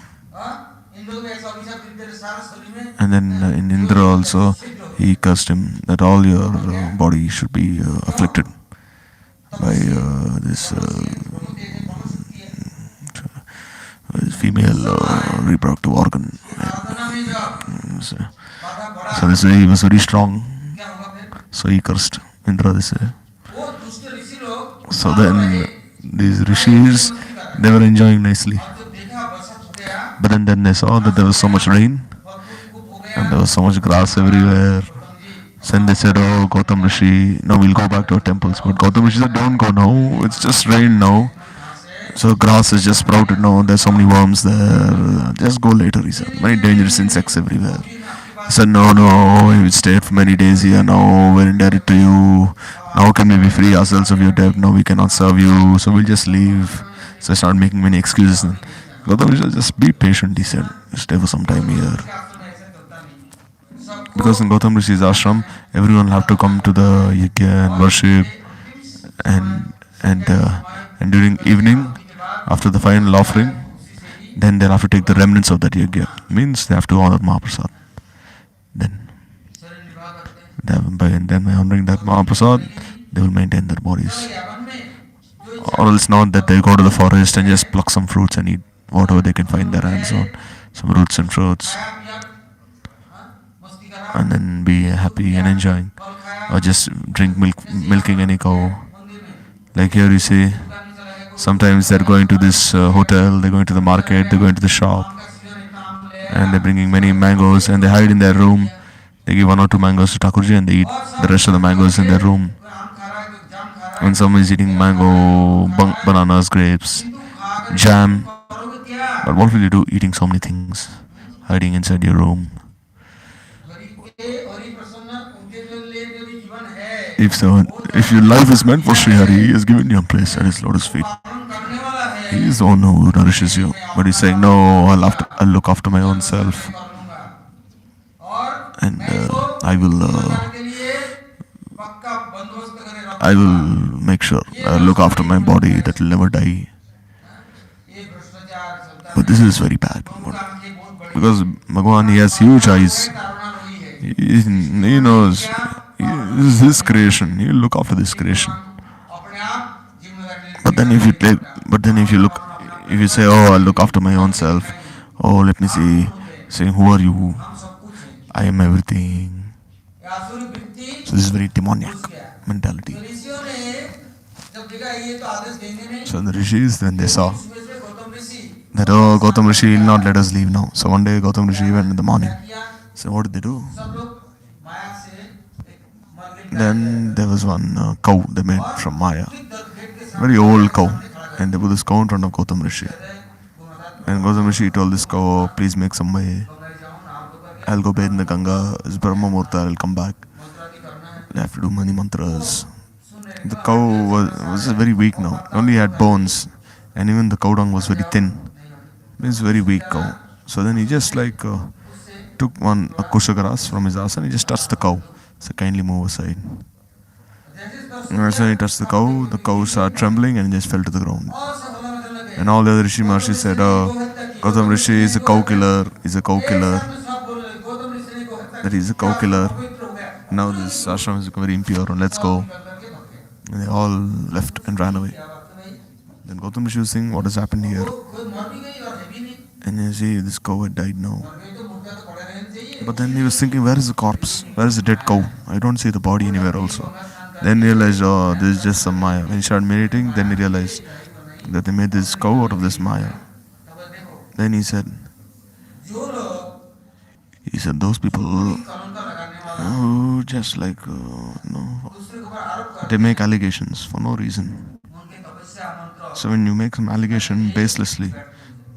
And then in Indra also, he cursed him that all your body should be afflicted by this female reproductive organ. So this way he was very strong. So he cursed Indra this way. So then these rishis, they were enjoying nicely. But then they saw that there was so much rain and there was so much grass everywhere So then they said, oh, Gautam Rishi, now we'll go back to our temples. But Gautam Rishi said, don't go now, it's just rain now. So grass is just sprouted now, there's so many worms there. Just go later, he said. Many dangerous insects everywhere. He said, no, we stayed for many days here, now we're indebted to you. Now can we be free ourselves of your debt? No, we cannot serve you, so we'll just leave. So I started making many excuses. And Gautam Rishi said, just be patient, he said. Stay for some time here. Because in Gautam Rishi's ashram, everyone will have to come to the yajna and worship, and during evening, after the final offering, then they'll have to take the remnants of that yajna. Means they have to honor Mahaprasad. Then by honoring that Mahaprasad, they will maintain their bodies. Or else not that they go to the forest and just pluck some fruits and eat whatever they can find their hands on, some roots and fruits, and then be happy and enjoying, or just drink milking any cow. Like here you see, sometimes they're going to this hotel, they're going to the market, they're going to the shop, and they're bringing many mangoes, and they hide in their room. They give 1 or 2 mangoes to Thakurji and they eat the rest of the mangoes in their room. When someone is eating mango, bananas, grapes, jam, but what will you do eating so many things, hiding inside your room? If your life is meant for Sri Hari, He has given you a place at His lotus feet. He is the one who nourishes you. But He's saying, no, I'll look after my own self. And I will make sure I look after my body that will never die. But this is very bad. Because Bhagavan, He has huge eyes. He knows. This is His creation. He will look after this creation. But then if you say, oh, I'll look after my own self. Oh, let me see. Saying, who are you? I am everything. So this is very demoniac mentality. So the rishis, when they saw that, oh, Gautam Rishi will not let us leave now. So one day Gautam Rishi went in the morning. So what did they do? Then there was one cow they made from Maya. Very old cow. And they put this cow in front of Gautam Rishi. And Gautam Rishi told this cow, oh, please make some way. I'll go bathe in the Ganga. It's Brahma Murta, I'll come back. They have to do many mantras. The cow was very weak now. Only had bones. And even the cow dung was very thin. It's very weak cow. So then he just took a kusha grass from his ass and he just touched the cow. So kindly move aside. And so he touched the cow started trembling and just fell to the ground. And all the other Rishi Maharshi said, oh, Gautam Rishi is a cow killer, he's a cow killer. That he's a cow killer. Now this ashram has become very impure and let's go. And they all left and ran away. Then Gautam Rishi was saying, what has happened here? And you see, this cow had died now. But then he was thinking, where is the corpse? Where is the dead cow? I don't see the body anywhere also. Then he realized, oh, this is just some Maya. When he started meditating, then he realized that they made this cow out of this Maya. Then he said, those people who just they make allegations for no reason. So when you make some allegation baselessly,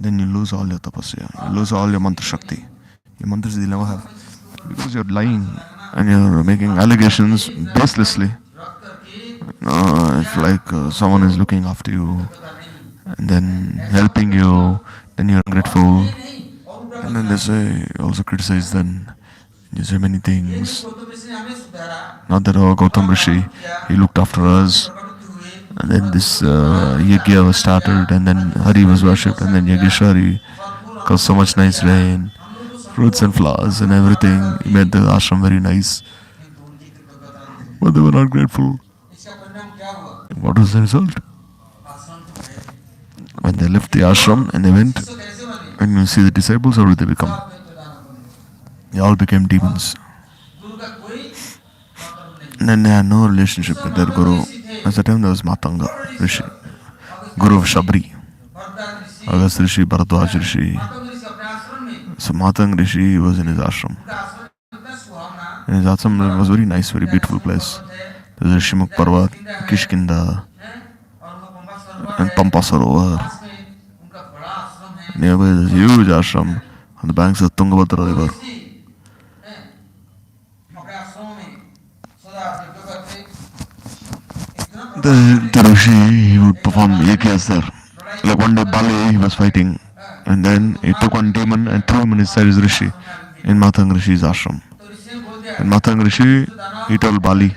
then you lose all your tapasya, you lose all your mantra shakti. Your mantras you'll never have. Because you're lying and you're making allegations baselessly. If someone is looking after you and then helping you, then you're ungrateful. And then they say, also criticize then. You say many things. Not that, oh, Gautam Rishi, he looked after us. And then this yajna was started, and then Hari was worshipped, and then Yageshwari caused so much nice rain, fruits and flowers and everything. He made the ashram very nice. But they were not grateful. What was the result? When they left the ashram and they went, and you see the disciples, how did they become? They all became demons. And then they had no relationship with their guru. At the time there was Matanga Rishi, guru of Shabri, Agas Rishi, Bharadwaj Rishi. So Matanga Rishi was in his ashram. And his ashram was very nice, very beautiful place. There's a Shimuk Parvat, Kishkinda, and Pampa Sarovar. Nearby there's a huge ashram on the banks of Tungabhadra river. The Rishi, he would perform yagyas there. Like one day Bali, he was fighting, and then he took one demon and threw him inside his Rishi, in Mathang Rishi's ashram. And Mathang Rishi, he told Bali,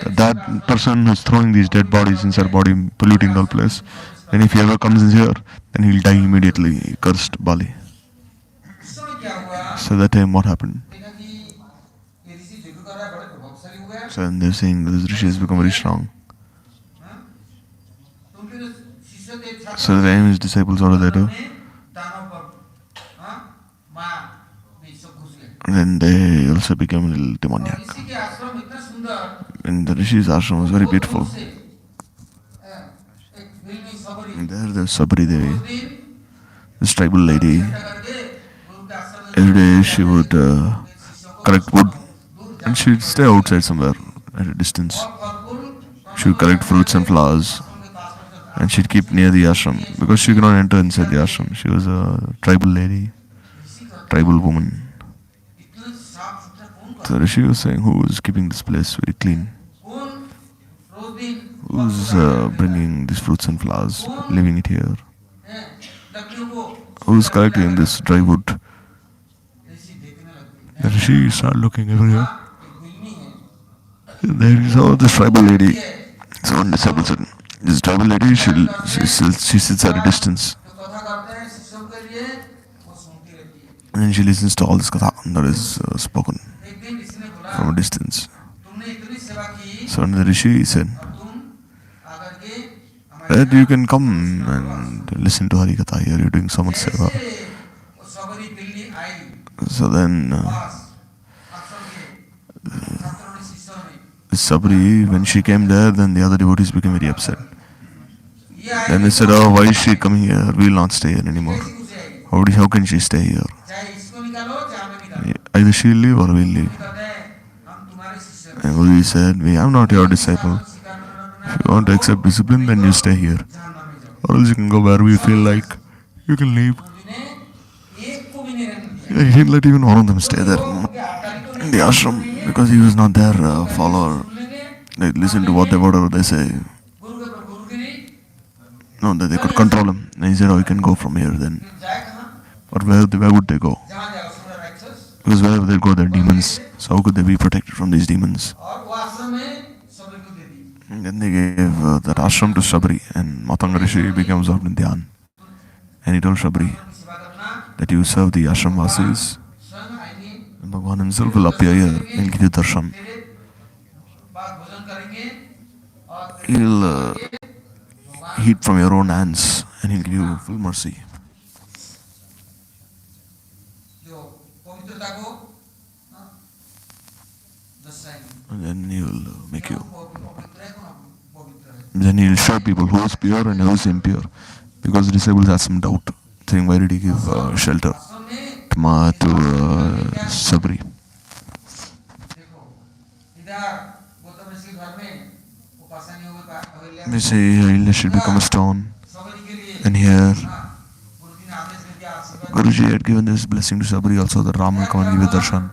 that person who's throwing these dead bodies inside body, polluting the whole place, and if he ever comes in here, then he'll die immediately. He cursed Bali. So that time what happened? So then they're saying this Rishi has become very strong. So the time his disciples, what do they do? And then they also became a little demoniac. And the Rishi's ashram was very beautiful. And there's Sabri Devi, this tribal lady. Every day she would collect wood and she'd stay outside somewhere at a distance. She would collect fruits and flowers and she'd keep near the ashram because she could not enter inside the ashram. She was a tribal lady, tribal woman. So Rishi was saying, who is keeping this place very clean? Who's bringing these fruits and flowers, leaving it here? Who's collecting this dry wood? The Rishi started looking everywhere. There he saw this tribal lady. So one disciple said, this tribal lady, she sits at a distance. And she listens to all this Katha that is spoken from a distance. So the Rishi said that you can come and listen to Hari Katha here, you're doing so much seva. So then Sabri, when she came there, then the other devotees became very upset. Then they said, oh, why is she coming here? We will not stay here anymore. How can she stay here? Either she will leave or we will leave. And we said, I am not your disciple. If you want to accept discipline, then you stay here. Or else you can go where we feel like. You can leave. He didn't let even one of them stay there in the ashram because he was not their follower. They listened to whatever they say. No, that they could control him. And he said, oh, you can go from here then. But where would they go? Because wherever they go, there are demons. So how could they be protected from these demons? And then they gave that ashram to Sabri, and Matanga Rishi became absorbed in Dhyan. And he told Sabri that you serve the ashram vasis, and Bhagavan himself will appear here and give you darshan. He'll eat from your own hands and he'll give you full mercy. And then he'll make you. Then he'll show people who is pure and who is impure. Because the disciples had some doubt, saying, why did he give shelter to Sabri? They say Ahilya should become a stone. And here, Guruji had given this blessing to Sabri also that Rama will come and give you darshan.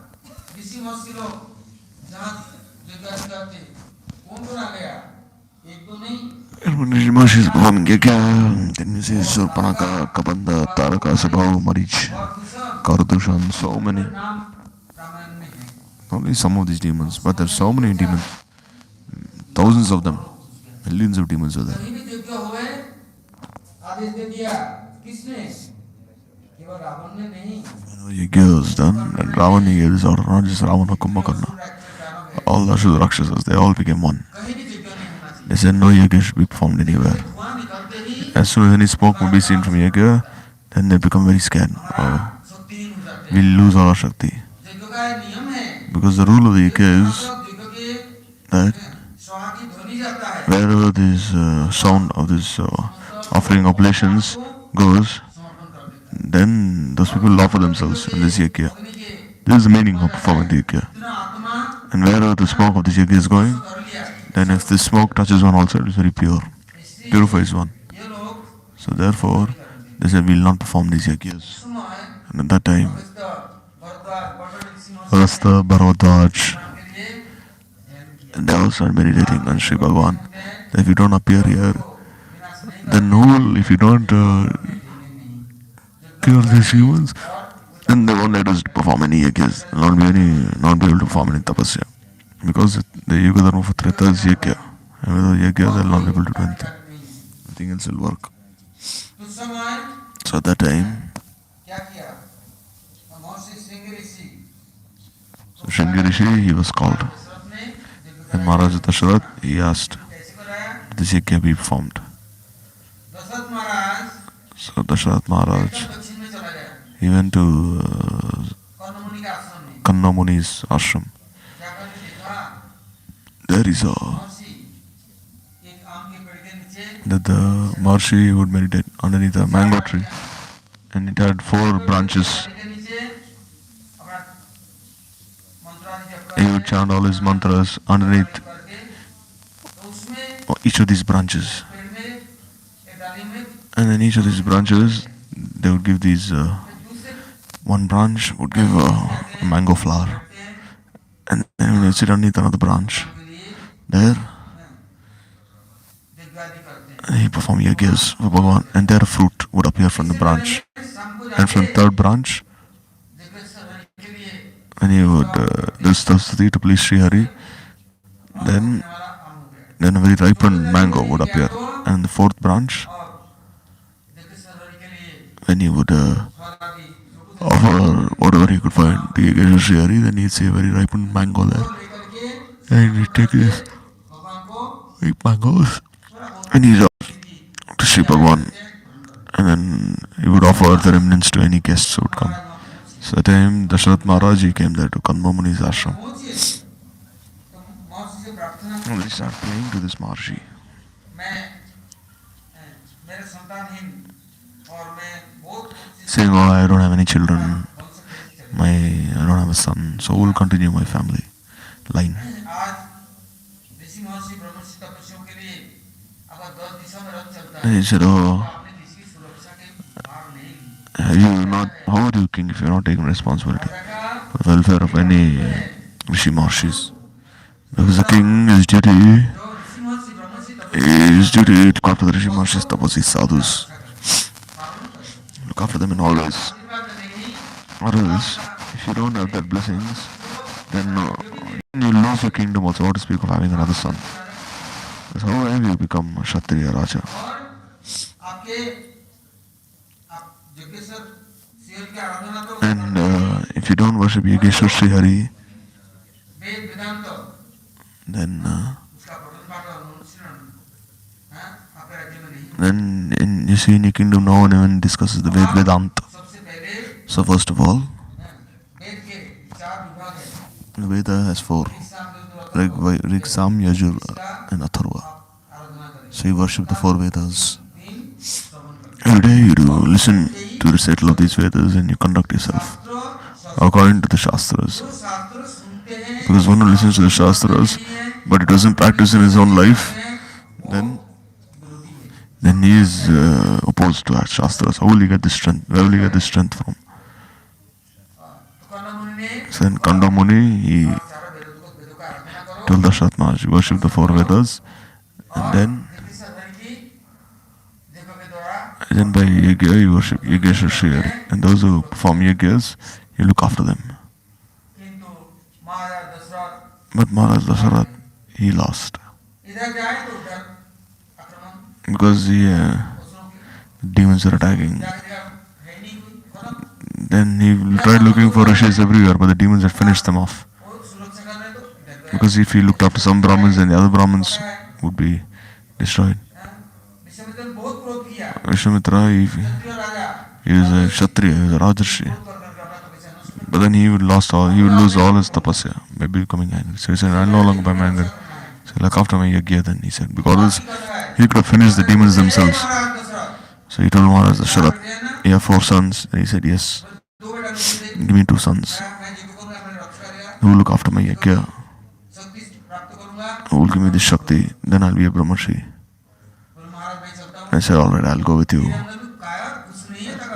And when Rishi is performing yajna, then you see Surpanaka, Kabanda, Taraka, Sabhav, Marich, Karadushan, so many. Only some of these demons, but there are so many demons. Thousands of them. Millions of demons are there. Yajna was done, and Ravana gave this order, not just Ravana, Kumbhakarna. All the Ashura Rakshasas, they all became one. They said no yajna should be performed anywhere. As soon as any smoke would be seen from yajna, then they become very scared. Oh, we'll lose all our Shakti. Because the rule of the yajna is that wherever this sound of this offering oblations goes, then those people laugh for themselves in this yajna. This is the meaning of performing the yajna. And wherever the smoke of the yajna is going, then if the smoke touches one also, it is very pure, purifies one. So therefore, they said, we will not perform these yajnas. And at that time, Rasta, Bharadwaj, and they all started meditating on Sri Bhagavan. That if you don't appear here, then who, if you don't cure these humans, then they won't let us perform any yajnas, not be able to perform any tapasya. Because the Yuga Dharma for Treta is yajna. And without yajna, they will not be able to do anything. Nothing else will work. So at that time, so Shringi Rishi, he was called. And Maharaj Dasharath, he asked, this yajna be performed. So Dasharath Maharaj, he went to Kanna Muni's ashram. There he saw that the Maharshi would meditate underneath a mango tree, and it had 4 branches. He would chant all his mantras underneath each of these branches. And then each of these branches, they would give these, one branch would give a mango flower. And then when you sit underneath another branch, there, he performed yajnas for Bhagavan, and there a fruit would appear from the branch. And from the 3rd branch, when he would do study to please Sri Hari, then a very ripened mango would appear. And the 4th branch, when he would offer whatever he could find to yajna Sri Hari, then he'd see a very ripened mango there. And he'd take these 8 mangoes and he'd offer to Sri Bhagavan. And then he would offer the remnants to any guests who would come. So at the time, Dasharath Maharaj, he came there to Kanma Muni's ashram. And he started praying to this Maharshi. Saying, oh, I don't have any children. I don't have a son. So who will continue my family line? And he said, oh, how are you king if you are not taking responsibility for the welfare of any Rishi Maharshis? Because the king is duty to look after the Rishi Maharshis, Tapasi, Sadhus. Look after them in all ways. Or else, if you don't have that blessings, then you lose your kingdom also, what to speak of having another son. That's how you become a Kshatriya Raja. And if you don't worship Yogeshwar Sri Hari, then you see in your kingdom no one even discusses the Vedanta. So first of all, the Veda has 4. Rig, Sam, Yajur and Atharva. So you worship the 4 Vedas. Every day you listen to the recital of these Vedas and you conduct yourself according to the Shastras. Because one who listens to the Shastras but he doesn't practice in his own life, then he is opposed to Shastras. How will he get this strength? Where will he get this strength from? So in Kanda Muni, he told Dasharath Maharaj, worship the 4 Vedas, and then by yajna you worship Yogeshwar Sri Hari. And those who perform yajnas, you look after them. But Maharaj Dasharath, he lost. Because the demons were attacking. Then he tried looking for rishis everywhere, but the demons had finished them off. Because if he looked after some Brahmins, then the other Brahmins would be destroyed. Vishwamitra, he was a Kshatriya, he was a Rajarshi. But then he would lose all his tapasya by becoming angry. So he said, I'm no longer by angry. So look after my yajna then, he said. Because he could have finished the demons themselves. So he told Maharaj Dasharath, you have 4 sons. And he said, yes. Give me 2 sons. Who will look after my yajna? who will give me this Shakti, then I'll be a Brahmarshi. I said, alright, I'll go with you.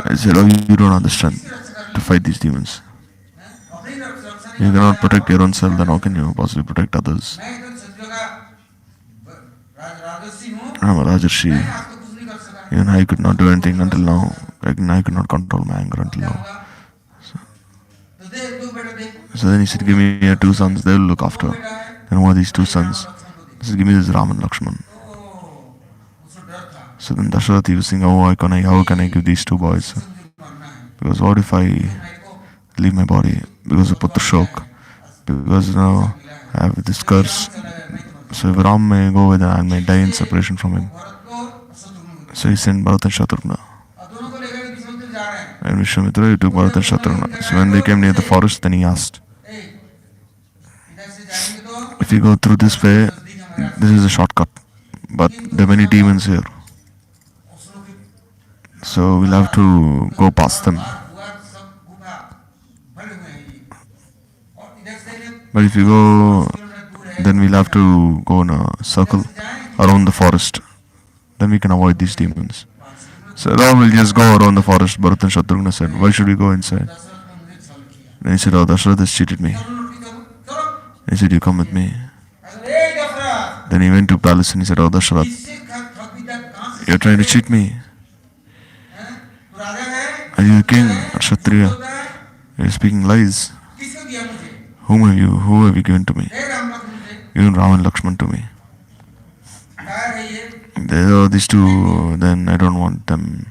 I said, oh, you don't have the strength to fight these demons. You cannot protect your own self, then how can you possibly protect others? I'm a Rajarshi. Even I could not do anything until now. I could not control my anger until now. So then he said, give me your two sons, they will look after. Then who are these two sons? He said, give me this Rama and Lakshman. So then Dasharatha was thinking, how can I give these two boys? Because what if I leave my body because of Putra Shok? Because now I have this curse. So if Ram may go away, then I may die in separation from him. So he sent Bharata and Shatrugna. And Vishwamitra, he took Bharata and Shatrugna. So when they came near the forest, then he asked, if you go through this way, this is a shortcut. But there are many demons here. So we'll have to go past them. But if you go, then we'll have to go in a circle around the forest. Then we can avoid these demons. So no, we'll just go around the forest. Bharata and Shatrugna said, why should we go inside? Then he said, oh, Dasharatha has cheated me. He said, you come with me. Then he went to palace and he said, oh, Dasharatha, you're trying to cheat me. Are you a king or Kshatriya? You're speaking lies. Who have you given to me? Given Rama and Lakshman to me. These two, then I don't want them.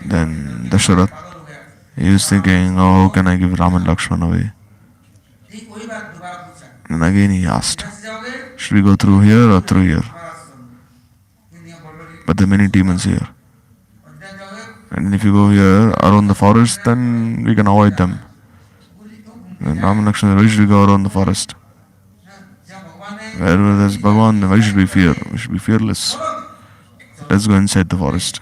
Then Dasharatha, he was thinking, oh, how can I give Rama and Lakshman away? And again he asked, should we go through here or through here? But there are many demons here. And if you go here around the forest, then we can avoid them. And Rama and Lakshman, why should we go around the forest? Wherever there's Bhagavan, why should we fear? We should be fearless. Let's go inside the forest.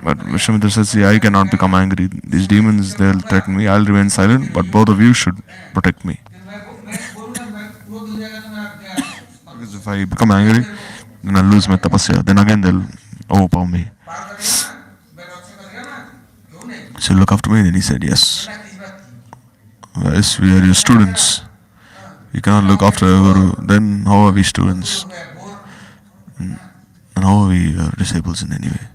But Vishwamitra says, see, I cannot become angry. These demons, they'll threaten me. I'll remain silent, but both of you should protect me. Because if I become angry, then I'll lose my tapasya. Then again they'll overpower me. So look after me. Then he said, yes. Yes, we are your students. You cannot look after our Guru. Then how are we students? And how are we disciples in any way?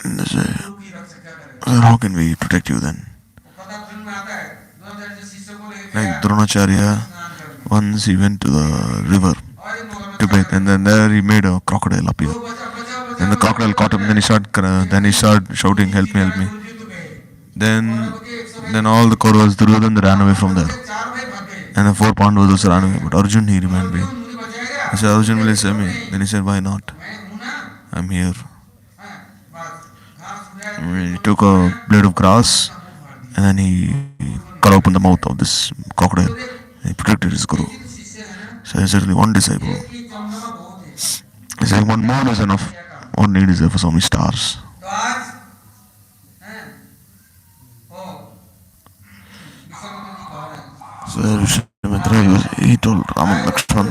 And they say, how can we protect you then? Like Dronacharya, once he went to the river to bathe, and then there he made a crocodile appear. Then the crocodile caught him, then he started shouting, help me, help me. Then all the Kauravas, Duryodhana, ran away from there. And the 4 Pandavas also ran away, but Arjun, he remained behind. I said, Arjun, will you save me? Then he said, why not? I'm here. He took a blade of grass and then he cut open the mouth of this crocodile. And he protected his Guru. So he said, only one disciple. He said, one more is enough. What need is there for so many stars? So Vishwamitra, he told Rama and Lakshman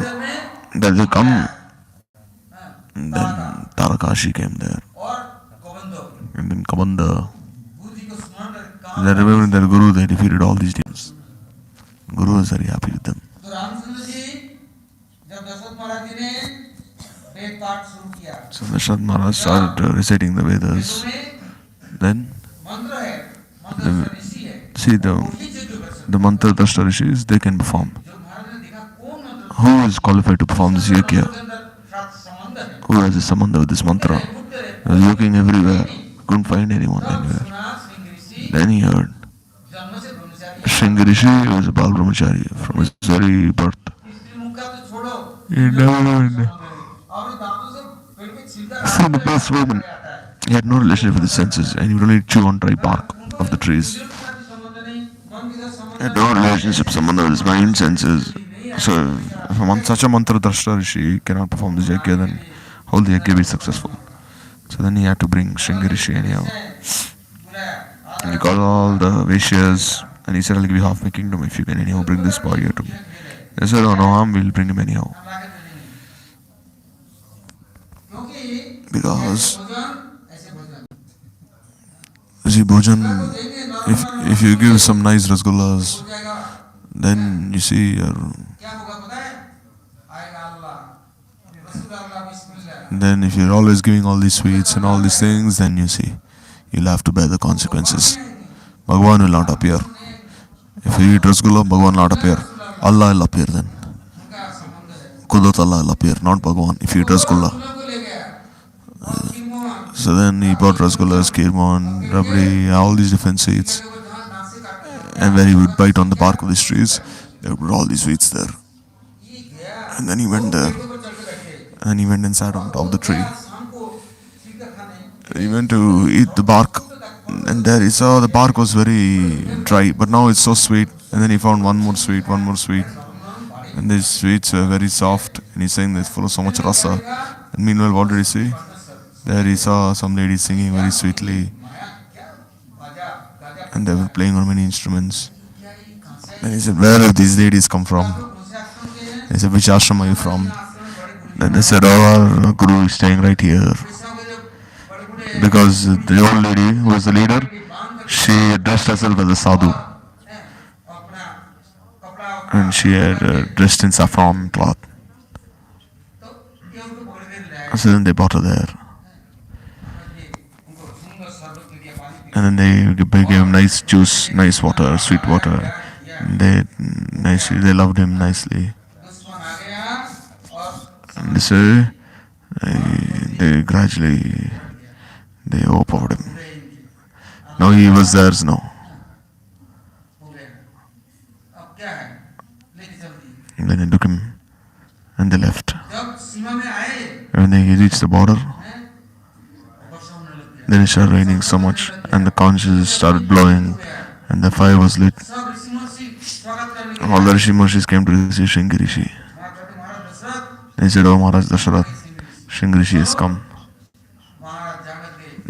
that they come. And then Tarakashi came there. And then Kabanda. They remembered their Guru, they defeated all these demons. Guru was very happy with them. So Dasharath Maharaj started reciting the Vedas. Then, the mantra Drashta Rishis, they can perform. Who is qualified to perform this yakya? Who has a sambandha with this mantra? He was looking everywhere, couldn't find anyone anywhere. Then he heard Shringi Rishi was a Bal Brahmachari from his very birth. He never seen the best woman. He had no relationship with his senses and he would only chew on dry bark of the trees. He had no relationship with his mind, senses. So if such a mantra Drashta Rishi cannot perform this yajna, then how will the yajna be successful? So then he had to bring Shringi Rishi anyhow. And he got all the Vaishyas And he said, I'll give you half my kingdom if you can anyhow bring this boy here to me. They said, oh no harm, we'll bring him anyhow. Because see, Bhojan, if you give some nice rasgullas, then you see then if you're always giving all these sweets and all these things, then you see, you'll have to bear the consequences. Bhagavan will not appear. If you eat rasgulla, Bhagavan will not appear. Allah will appear then. Kudrat Allah will appear, not Bhagavan, if you eat rasgulla. So then he bought rasgullas, kirman, rabdi, all these different sweets. And when he would bite on the bark of these trees, they would put all these sweets there. And then he went there. And he went and sat on top of the tree. He went to eat the bark. And there he saw the bark was very dry, but now it's so sweet. And then he found one more sweet. And these sweets were very soft. And he's saying it's full of so much rasa. And meanwhile, what did he see? There he saw some ladies singing very sweetly. And they were playing on many instruments. And he said, where have these ladies come from? He said, which ashram are you from? Then they said, oh, our guru is staying right here. Because the old lady who was the leader, she dressed herself as a sadhu. And she had dressed in saffron cloth. So then they brought her there. And then they gave him nice juice, nice water, sweet water. They loved him nicely. And they gradually overpowered him. Now he was theirs now. And then they took him and they left. And then he reached the border. Then it started raining so much and the conches started blowing and the fire was lit. All the Rishi Mahorshis came to receive Shringi Rishi. They said, oh Maharaj Dasharath, Shringi Rishi has come.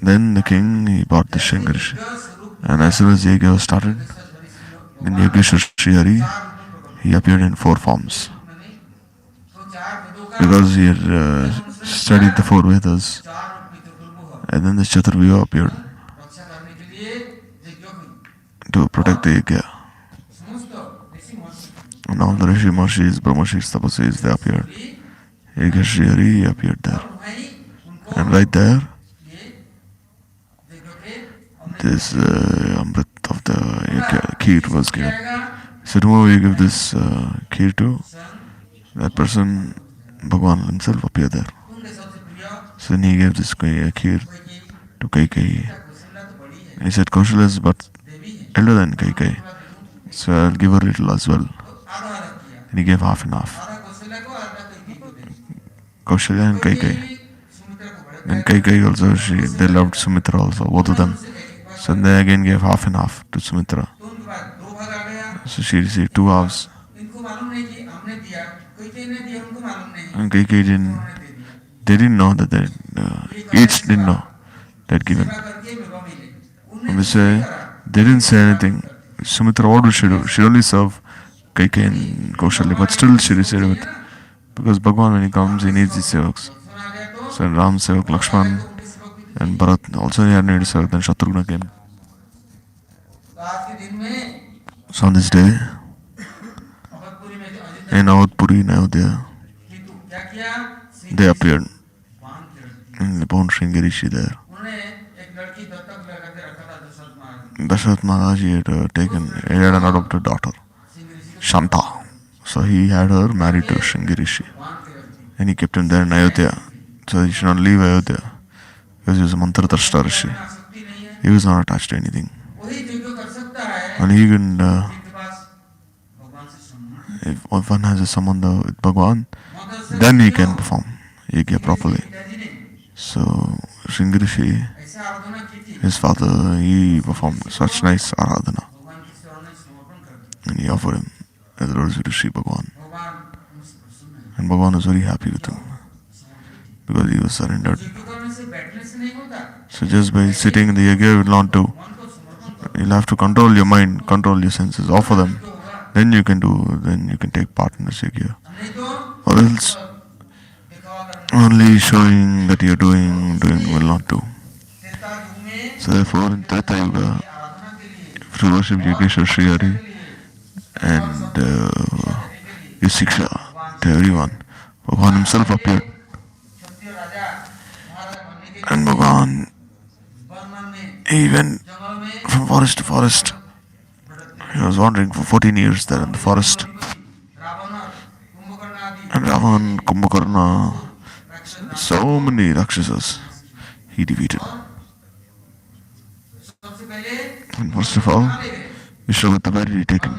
Then the king, he brought the Shringi Rishi. And as soon as Yajna was started, then Yajneshwar Srihari, he appeared in 4 forms. Because he had studied the 4 Vedas. And then the Chaturvyuha appeared to protect the Yajna. And all the Rishi Mahorshis, Brahmarshis, Tapasis, they appeared. Yajna Srihari appeared there. And right there, this Amrit of the Kheer was given. He said, whoever you give this Kheer to, that person, Bhagavan himself appeared there. So then he gave this Kheer to Kaikeyi. And he said, Kaushal is but elder than Kaikeyi, so I'll give her a little as well. And he gave half and half. Kaushalya and Kaikeyi. And Kaikeyi also, they loved Sumitra also, both of them. So they again gave half and half to Sumitra. So she received 2 halves. And Kaikeyi they didn't know that they, each didn't know they'd given. And they didn't say anything. Sumitra, what would she do? She'd only serve Kaikeyi and Kaushalya, but still she received it. Because Bhagavan, when he comes, he needs these sevaks. So Ram sevak, Lakshman, and Bharat also he had needed sevak. Then Shatrugna came. So on this day, in Awadpuri, in Ayodhya, they appeared. And they found Shringi Rishi there. Dasharath Maharaj, he had an adopted daughter, Shanta. So he had her married to Shringi Rishi. And he kept him there in Ayodhya. So he should not leave Ayodhya. Because he was a Mantradrashta Rishi. He was not attached to anything. And he can, if one has a sambandha with Bhagavan, then he can perform yajna properly. So Shringi Rishi, his father, he performed such nice aradhana. And he offered him as a rosary to Sri Bhagavan. And Bhagavan was very happy with him because he was surrendered. So just by sitting in the yajna, he will not do. You'll have to control your mind, control your senses, offer them. Then you can take part in the Yajna. Or else, only showing that you're doing will not do. So therefore, in Treta Yuga, if you worship Yogeshwar Sri Hari and give Siksha to everyone, Bhagavan himself appeared. And Bhagavan, he went from forest to forest. He was wandering for 14 years there in the forest. And Ravan, Kumbhakarna, so many Rakshasas he defeated. And first of all, Vishwamitra, where did he take him?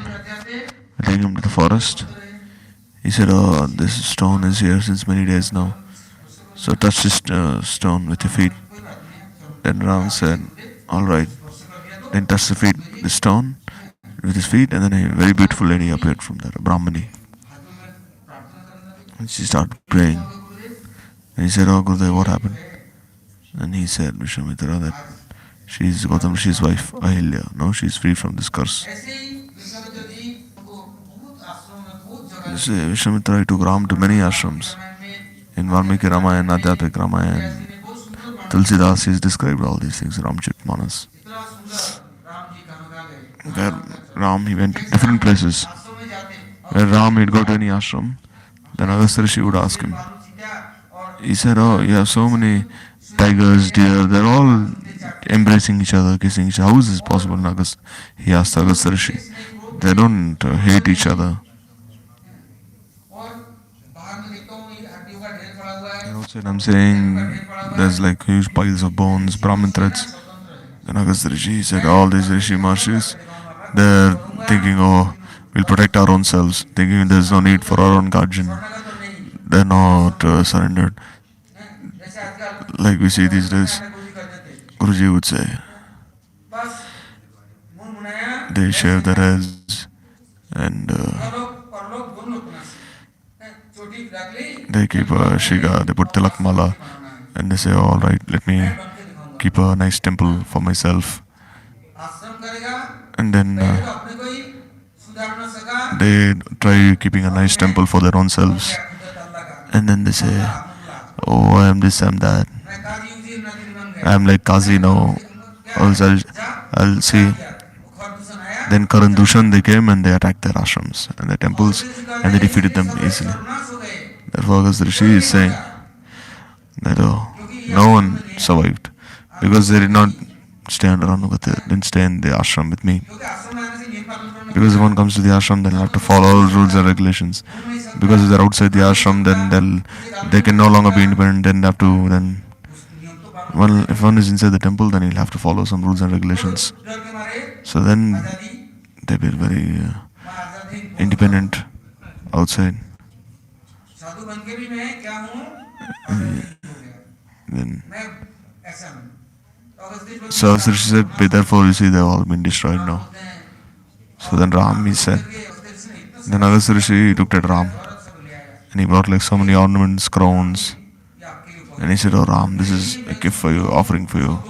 Taking him to the forest. He said, "Oh, this stone is here since many days now. So touch this stone with your feet." Then Ram said, "Alright." Then touch the stone with his feet, and then a very beautiful lady appeared from there, a Brahmani. And she started praying. And he said, "Oh Gurudev, what happened?" And he said, Vishwamitra, that she's Gautam Rishi's wife, Ahilya. Now she's free from this curse. Vishwamitra took Ram to many ashrams. In Valmiki Ramayana, Adhyatmik Ramayana, Tulsidas has described all these things, Ramcharitmanas. Where Ram, he went to different places. Where Ram, he'd go to any ashram, then Agastya Rishi would ask him. He said, "Oh, you have so many tigers, deer, they're all embracing each other, kissing each other. How is this possible?" He asked Agastya Rishi. They don't hate each other. Outside I'm saying there's like huge piles of bones, Brahmin threads. Then Agastya Rishi said, all these Rishi Mahārshis, they're thinking, "Oh, we'll protect our own selves," thinking there's no need for our own guardian. They're not surrendered. Like we see these days, Guruji would say, they shave their heads and they keep a shiga, they put tilak mala, and they say, "Alright, let me keep a nice temple for myself." And then they try keeping a nice temple for their own selves. And then they say, "Oh, I am this, I am that. I am like Kazi now. Also, I'll see." Then Karan Dushan, they came and they attacked their ashrams and their temples and they defeated them easily. Therefore, Agastya Rishi is saying that no one survived because they did not stay under Anugata, didn't stay in the ashram with me. Because if one comes to the ashram, then they'll have to follow all rules and regulations. Because if they're outside the ashram, then they can no longer be independent. Then they have to if one is inside the temple, then he'll have to follow some rules and regulations. So then they will be very independent outside. Then, so Sri said, "Therefore, you see, they've all been destroyed now." So then Ram, he said, then Agastya Rishi looked at Ram and he brought like so many ornaments, crowns, and he said, "Oh Ram, this is a gift for you, offering for you."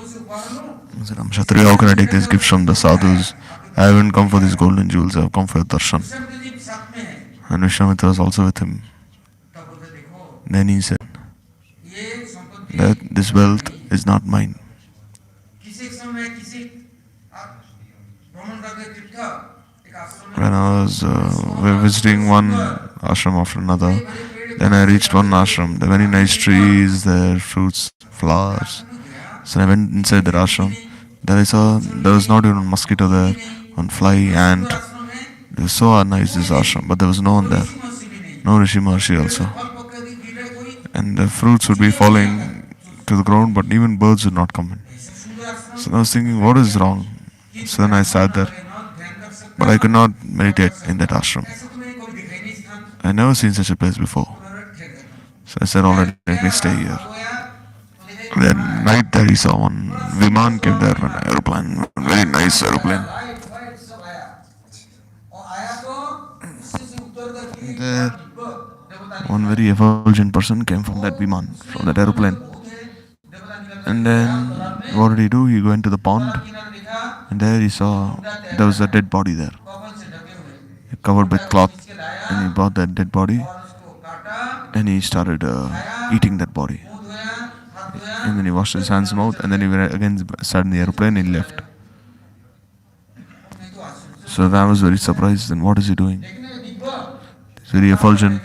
He said, "I'm Kshatriya, how can I take this gift from the sadhus? I haven't come for these golden jewels, I've come for your darshan." And Vishwamitra was also with him. Then he said that this wealth is not mine. When I was visiting one ashram after another, then I reached one ashram. There were very nice trees, there fruits, flowers. So I went inside that ashram. Then I saw there was not even a mosquito there, one fly, ant. It was so nice, this ashram, but there was no one there. No Rishi Maharshi also. And the fruits would be falling to the ground, but even birds would not come in. So I was thinking, what is wrong? So then I sat there. But I could not meditate in that ashram. I never seen such a place before. So I said, "Alright, let me stay here." Then night there he saw one Viman came there, an aeroplane, a very nice aeroplane. There, one very effulgent person came from that Viman, from that aeroplane. And then what did he do? He went to the pond And there he saw there was a dead body there, covered by cloth. And he brought that dead body and he started eating that body. And then he washed his hands and mouth, and then he again sat in the aeroplane and he left. So Ram was very surprised. Then what is he doing? He's very effulgent.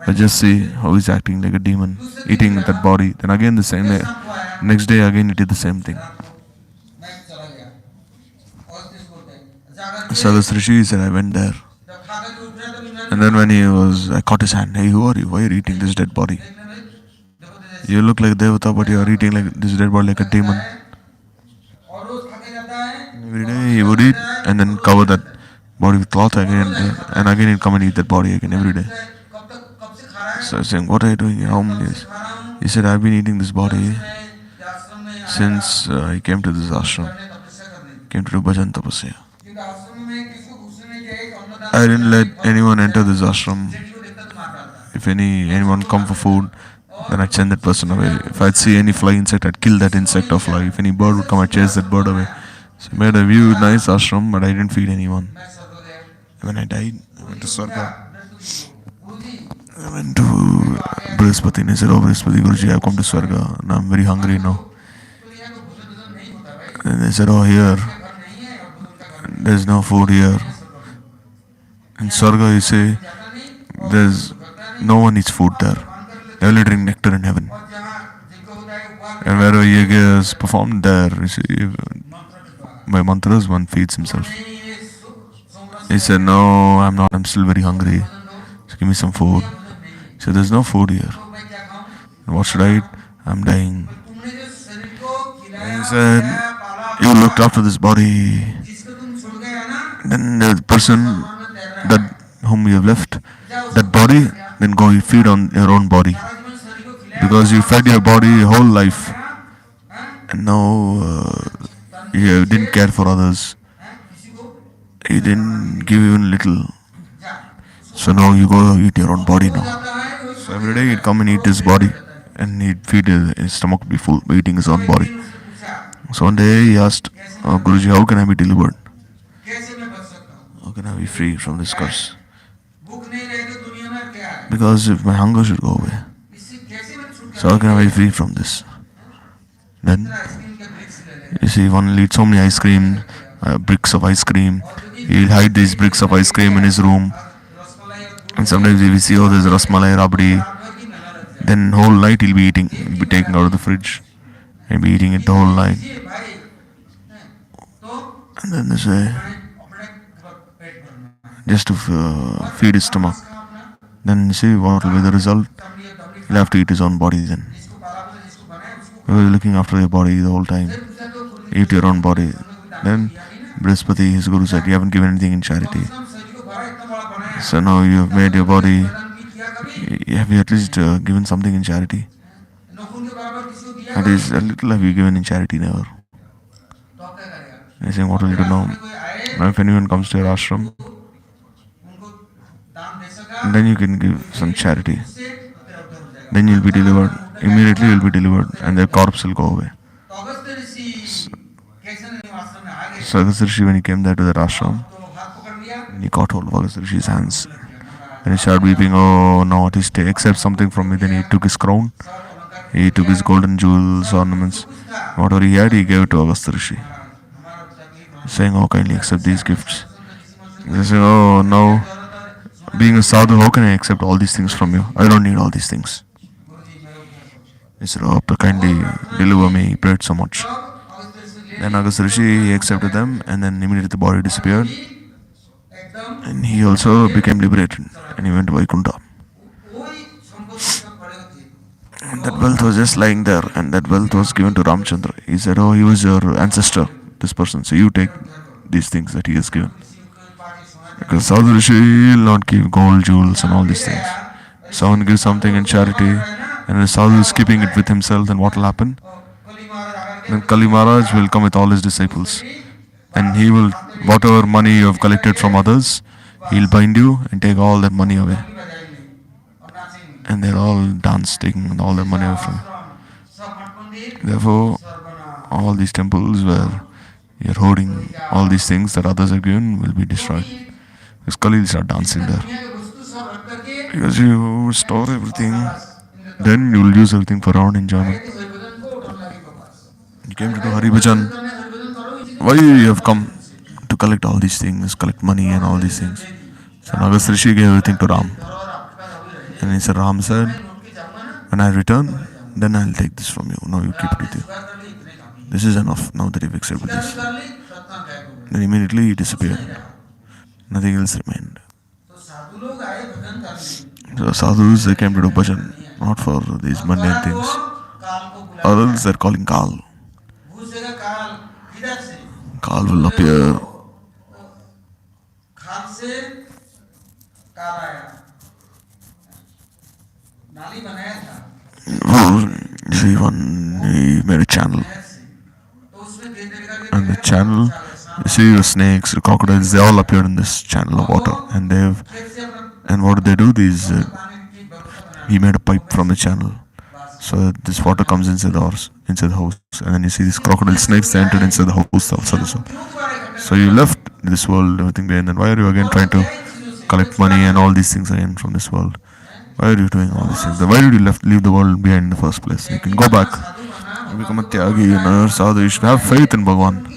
But just see how he's acting like a demon, eating that body. Then again the same day, next day again he did the same thing. Sagas Rishi said, I went there. And then when I caught his hand. Hey, who are you? Why are you eating this dead body? You look like Devata, but you are eating like this dead body like a demon. Every day he would eat and then cover that body with cloth again, and again he'd come and eat that body again every day. So I was saying, what are you doing here? How many days? He said, I've been eating this body since I came to this ashram, came to do bhajan tapasya. I didn't let anyone enter this ashram. If anyone come for food, then I'd send that person away. If I'd see any fly insect, I'd kill that insect or fly. If any bird would come, I'd chase that bird away. So I made a view, nice ashram, but I didn't feed anyone. When I died, I went to Swarga. I went to Brihaspati and I said, oh Brihaspati Guruji, I've come to Swarga and I'm very hungry now. And they said, oh here, there's no food here. In Swarga you say, there's no one eats food there. They only drink nectar in heaven. And wherever Yaga is performed there, you see, by mantras one feeds himself. He said, no, I'm not, I'm still very hungry. So give me some food. He said, there's no food here. And what should I eat? I'm dying. And he said, you looked after this body. Then the person whom you have left, that body, then go you feed on your own body. Because you fed your body your whole life. And now you didn't care for others. You didn't give even little. So now you go eat your own body now. So every day he'd come and eat his body. And he'd feed his stomach would be full by eating his own body. So one day he asked, oh, Guruji, how can I be delivered? How can I be free from this curse? Because if my hunger should go away, so how can I be free from this? Then, you see, one will eat so many ice cream, bricks of ice cream. He'll hide these bricks of ice cream in his room. And sometimes if we see, oh, there's rasmalai, rabdi, then whole night he'll be eating. He'll be taking out of the fridge. He'll be eating it the whole night. And then this way, just to feed his stomach. Then you see what will be the result? He'll have to eat his own body then. Because you're looking after your body the whole time. Eat your own body. Then Brihaspati, his guru said, you haven't given anything in charity. So now you have made your body. Have you at least given something in charity? At least a little have you given in charity? Never. He's saying, what will you do now? Now if anyone comes to your ashram, then you can give some charity. Then you'll be delivered. Immediately you'll be delivered and their corpse will go away. So Agastya Rishi, when he came there to that ashram, he caught hold of Agastya Rishi's hands. And he started weeping, oh no, at least accept something from me. Then he took his crown, he took his golden jewels, ornaments. Whatever he had, he gave it to Agastya Rishi. Saying, oh, kindly accept these gifts. He said, oh no, being a sadhu, how can I accept all these things from you? I don't need all these things. He said, oh, kindly deliver me. He prayed so much. Then Agastya Rishi, he accepted them, and then immediately the body disappeared. And he also became liberated, and he went to Vaikuntha. And that wealth was just lying there, and that wealth was given to Ramchandra. He said, oh, he was your ancestor, this person, so you take these things that he has given. Because Sadhu Rishi will not give gold, jewels and all these things. Someone gives something in charity, and the Sadhu is keeping it with himself, then what will happen? Then Kali Maharaj will come with all his disciples. And he will, whatever money you have collected from others, he'll bind you and take all that money away. And they'll all dance, taking all their money away from you. Therefore, all these temples were you're hoarding all these things that others have given will be destroyed. Because Kali will start dancing there. Because you store everything, then you will use everything for our own enjoyment. You came to do Hari Bhajan. Why you have come to collect all these things, collect money and all these things? So Nagas Rishi gave everything to Ram. And he said, Ram said, when I return, then I'll take this from you. No, you keep it with you. This is enough now that you've accepted this. Then immediately he disappeared. Nothing else remained. So sadhus, they came to do bhajan, not for these mundane things. Or else they're calling Kal. Kal will appear. You see, he made a channel. And the channel, you see the snakes, the crocodiles, they all appeared in this channel of water. And what did they do? He made a pipe from the channel. So that this water comes inside the house. And then you see these crocodile snakes, they entered inside the house of Sadhu. So you left this world, everything behind. Then why are you again trying to collect money and all these things again from this world? Why are you doing all these things? Why did you leave the world behind in the first place? You can go back. You become a Tyagi, another sadhu. You should have faith in Bhagavan.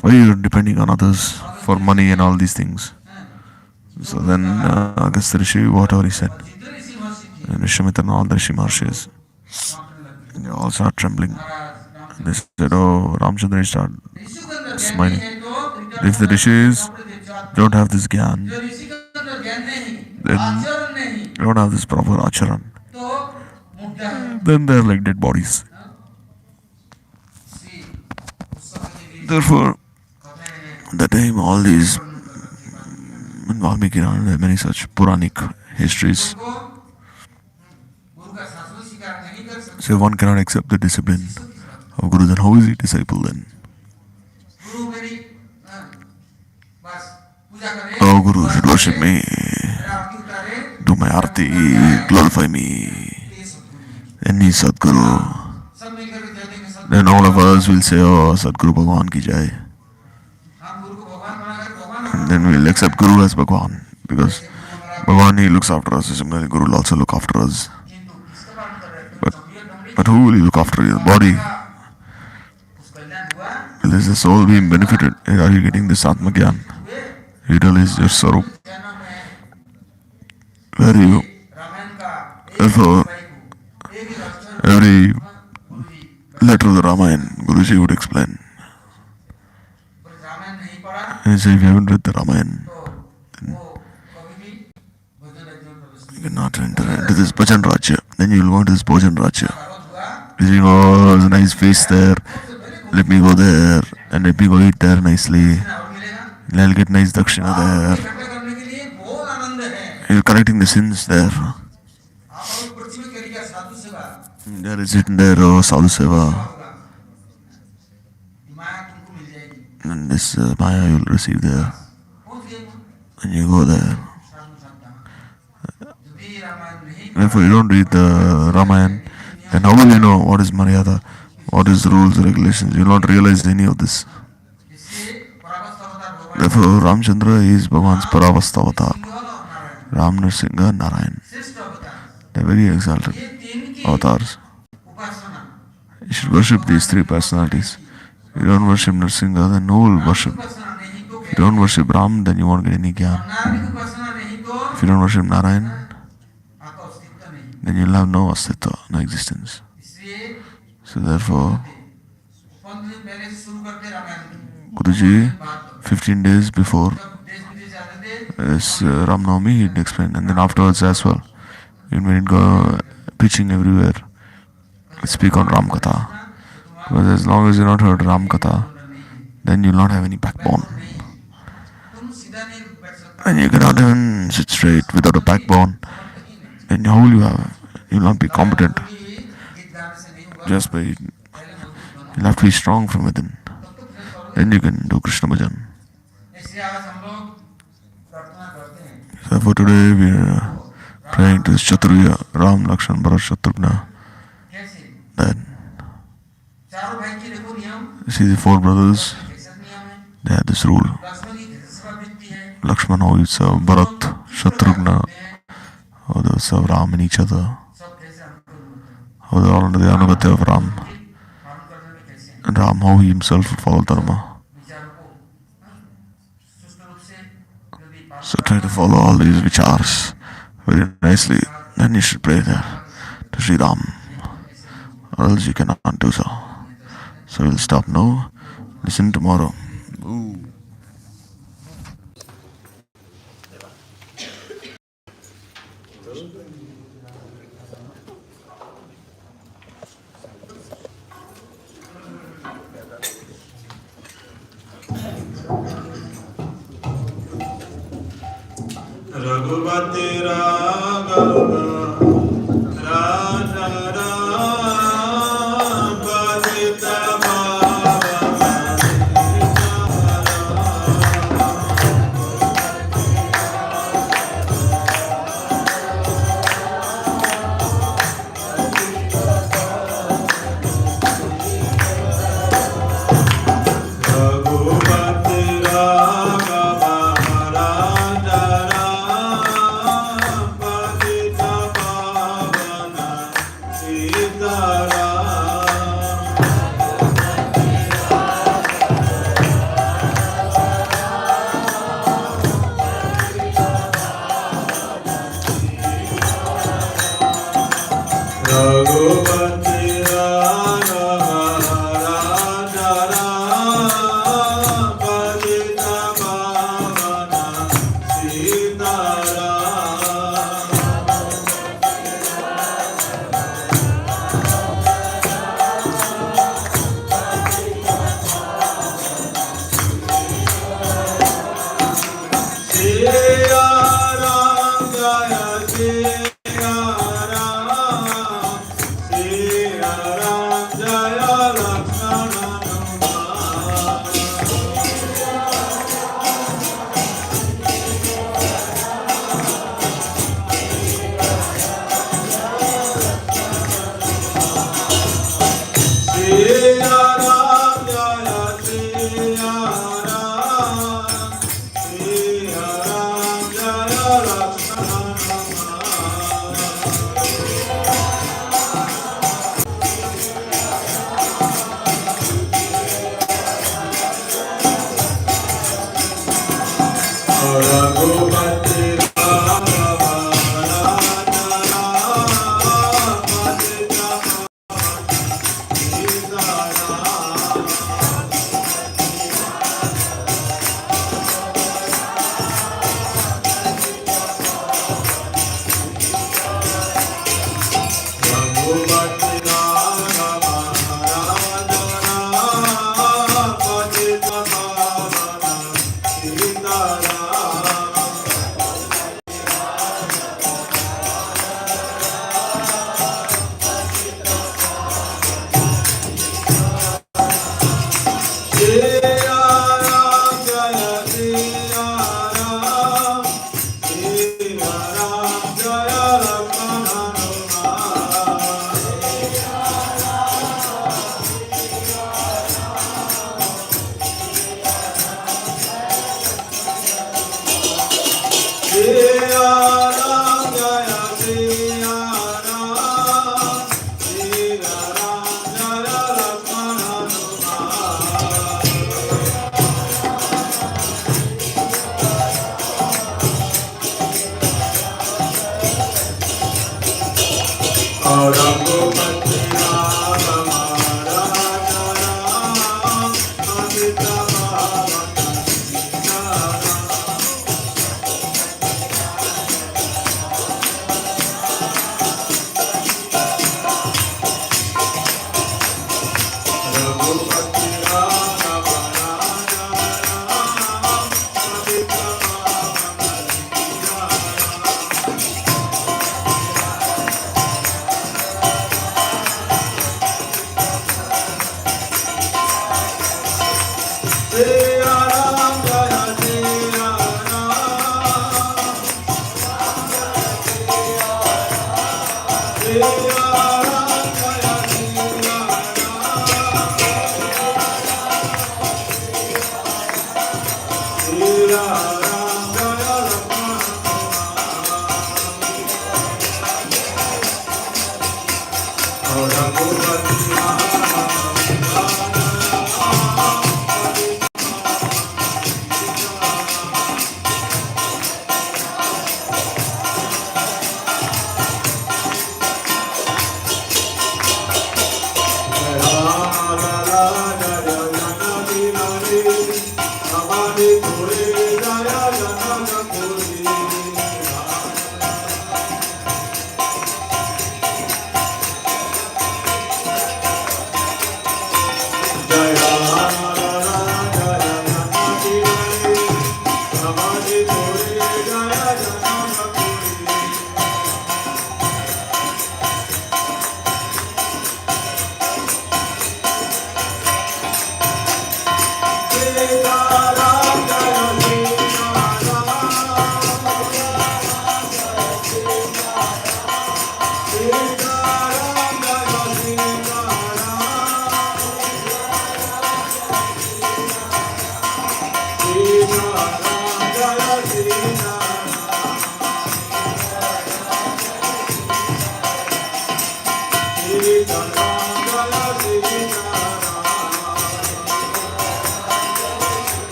Why are you depending on others for money and all these things? So then Agastya Rishi, whatever he said, and Vishwamitra and all the Rishi Maharshis, they all start trembling. They said, oh, Ramchandra started smiling. If the Rishis don't have this Gyan, then they don't have this proper Acharan, then they're like dead bodies. Therefore, the time all these in Valmiki Ramayana, there are many such Puranic histories. So one cannot accept the discipline of Guru, then how is he disciple then? Oh, Guru should worship me, do my arti, glorify me, then he's Sadguru. Then all of us will say, oh, Sadguru Bhagwan ki jai. And then we'll accept Guru as Bhagwan, because Bhagwan, he looks after us, similarly Guru will also look after us. But who will look after your body? Will the soul being benefited? Are you getting this Atma Gyan? You realize your Sarup. Where are you? Therefore, every letter of the Ramayana, Guruji would explain. He said, if you haven't read the Ramayana, then you cannot enter into this Bhajan Rajya. Then you will go into this Bhojan Rajya. You think, oh, there's a nice feast there. Let me go there and let me go eat there nicely. And I'll get nice dakshina there. You're correcting the sins there. There is written there, oh, sadhu seva. And this Maya you will receive there. And you go there. Therefore, you don't read the Ramayana, then how will you know what is Maryada, what is rules, regulations? You will not realize any of this. Therefore, Ramchandra is Bhagavan's Paravastha avatar. Ram Narsingha Narayan. They are very exalted avatars. You should worship these three personalities. If you don't worship Narsingha, then who will worship? If you don't worship Ram, then you won't get any Gyan. If you don't worship Narayan, then you'll have no astitva, no existence. So therefore, Guruji, 15 days before this Rama Navami, he'd explain, and then afterwards as well. When he'd go preaching everywhere, he'd speak on Ram Katha. Because as long as you've not heard Ram Katha, then you'll not have any backbone. And you cannot even sit straight without a backbone. Then how will you have? You'll not be competent. Just by, you'll have to be strong from within. Then you can do Krishna Bhajan. So for today we are praying to Chaturya, Ram, Lakshman, Bharat, Shatrugna. Then, you see the four brothers, they had this rule. Lakshmana would serve Bharat, Shatrughna, or they would serve Ram and each other. Or they were all under the Anugati of Ram. And Ram, how he himself would follow Dharma. So try to follow all these vichars very nicely. Then you should pray there to Sri Ram. Or else you cannot do so. So we'll stop now. Listen tomorrow. Ooh. Raghupati Raghava Raja Ram Padita Raghupati Raghava Raja Ram Padita Pavana Sita Raghupati Raghava Raja Ram Padita Pavana Sita Jaya Ram Jaya Jaya Ram Jaya Ram Jaya Lakshmana Jaya Ram Jaya Jaya Ram Jaya Ram Jaya Lakshmana Raghupati Raghava Raja Ram Padita Raghupati Raghava Raja Ram Padita Pavana Sita Jaya Ram Jaya Jaya Ram Jaya Ram Jaya Lakshmana Jaya Ram Jaya Jaya Ram Jaya Ram Jaya Lakshmana Raghupati Raghava Raja Ram Padita Pavana Raghupati Raghava Raja Ram Padita Jaya Ram Jaya Jaya Ram Jaya Ram Jaya Jaya Ram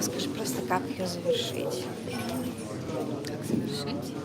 Скажи просто, как ее завершить? Как завершить?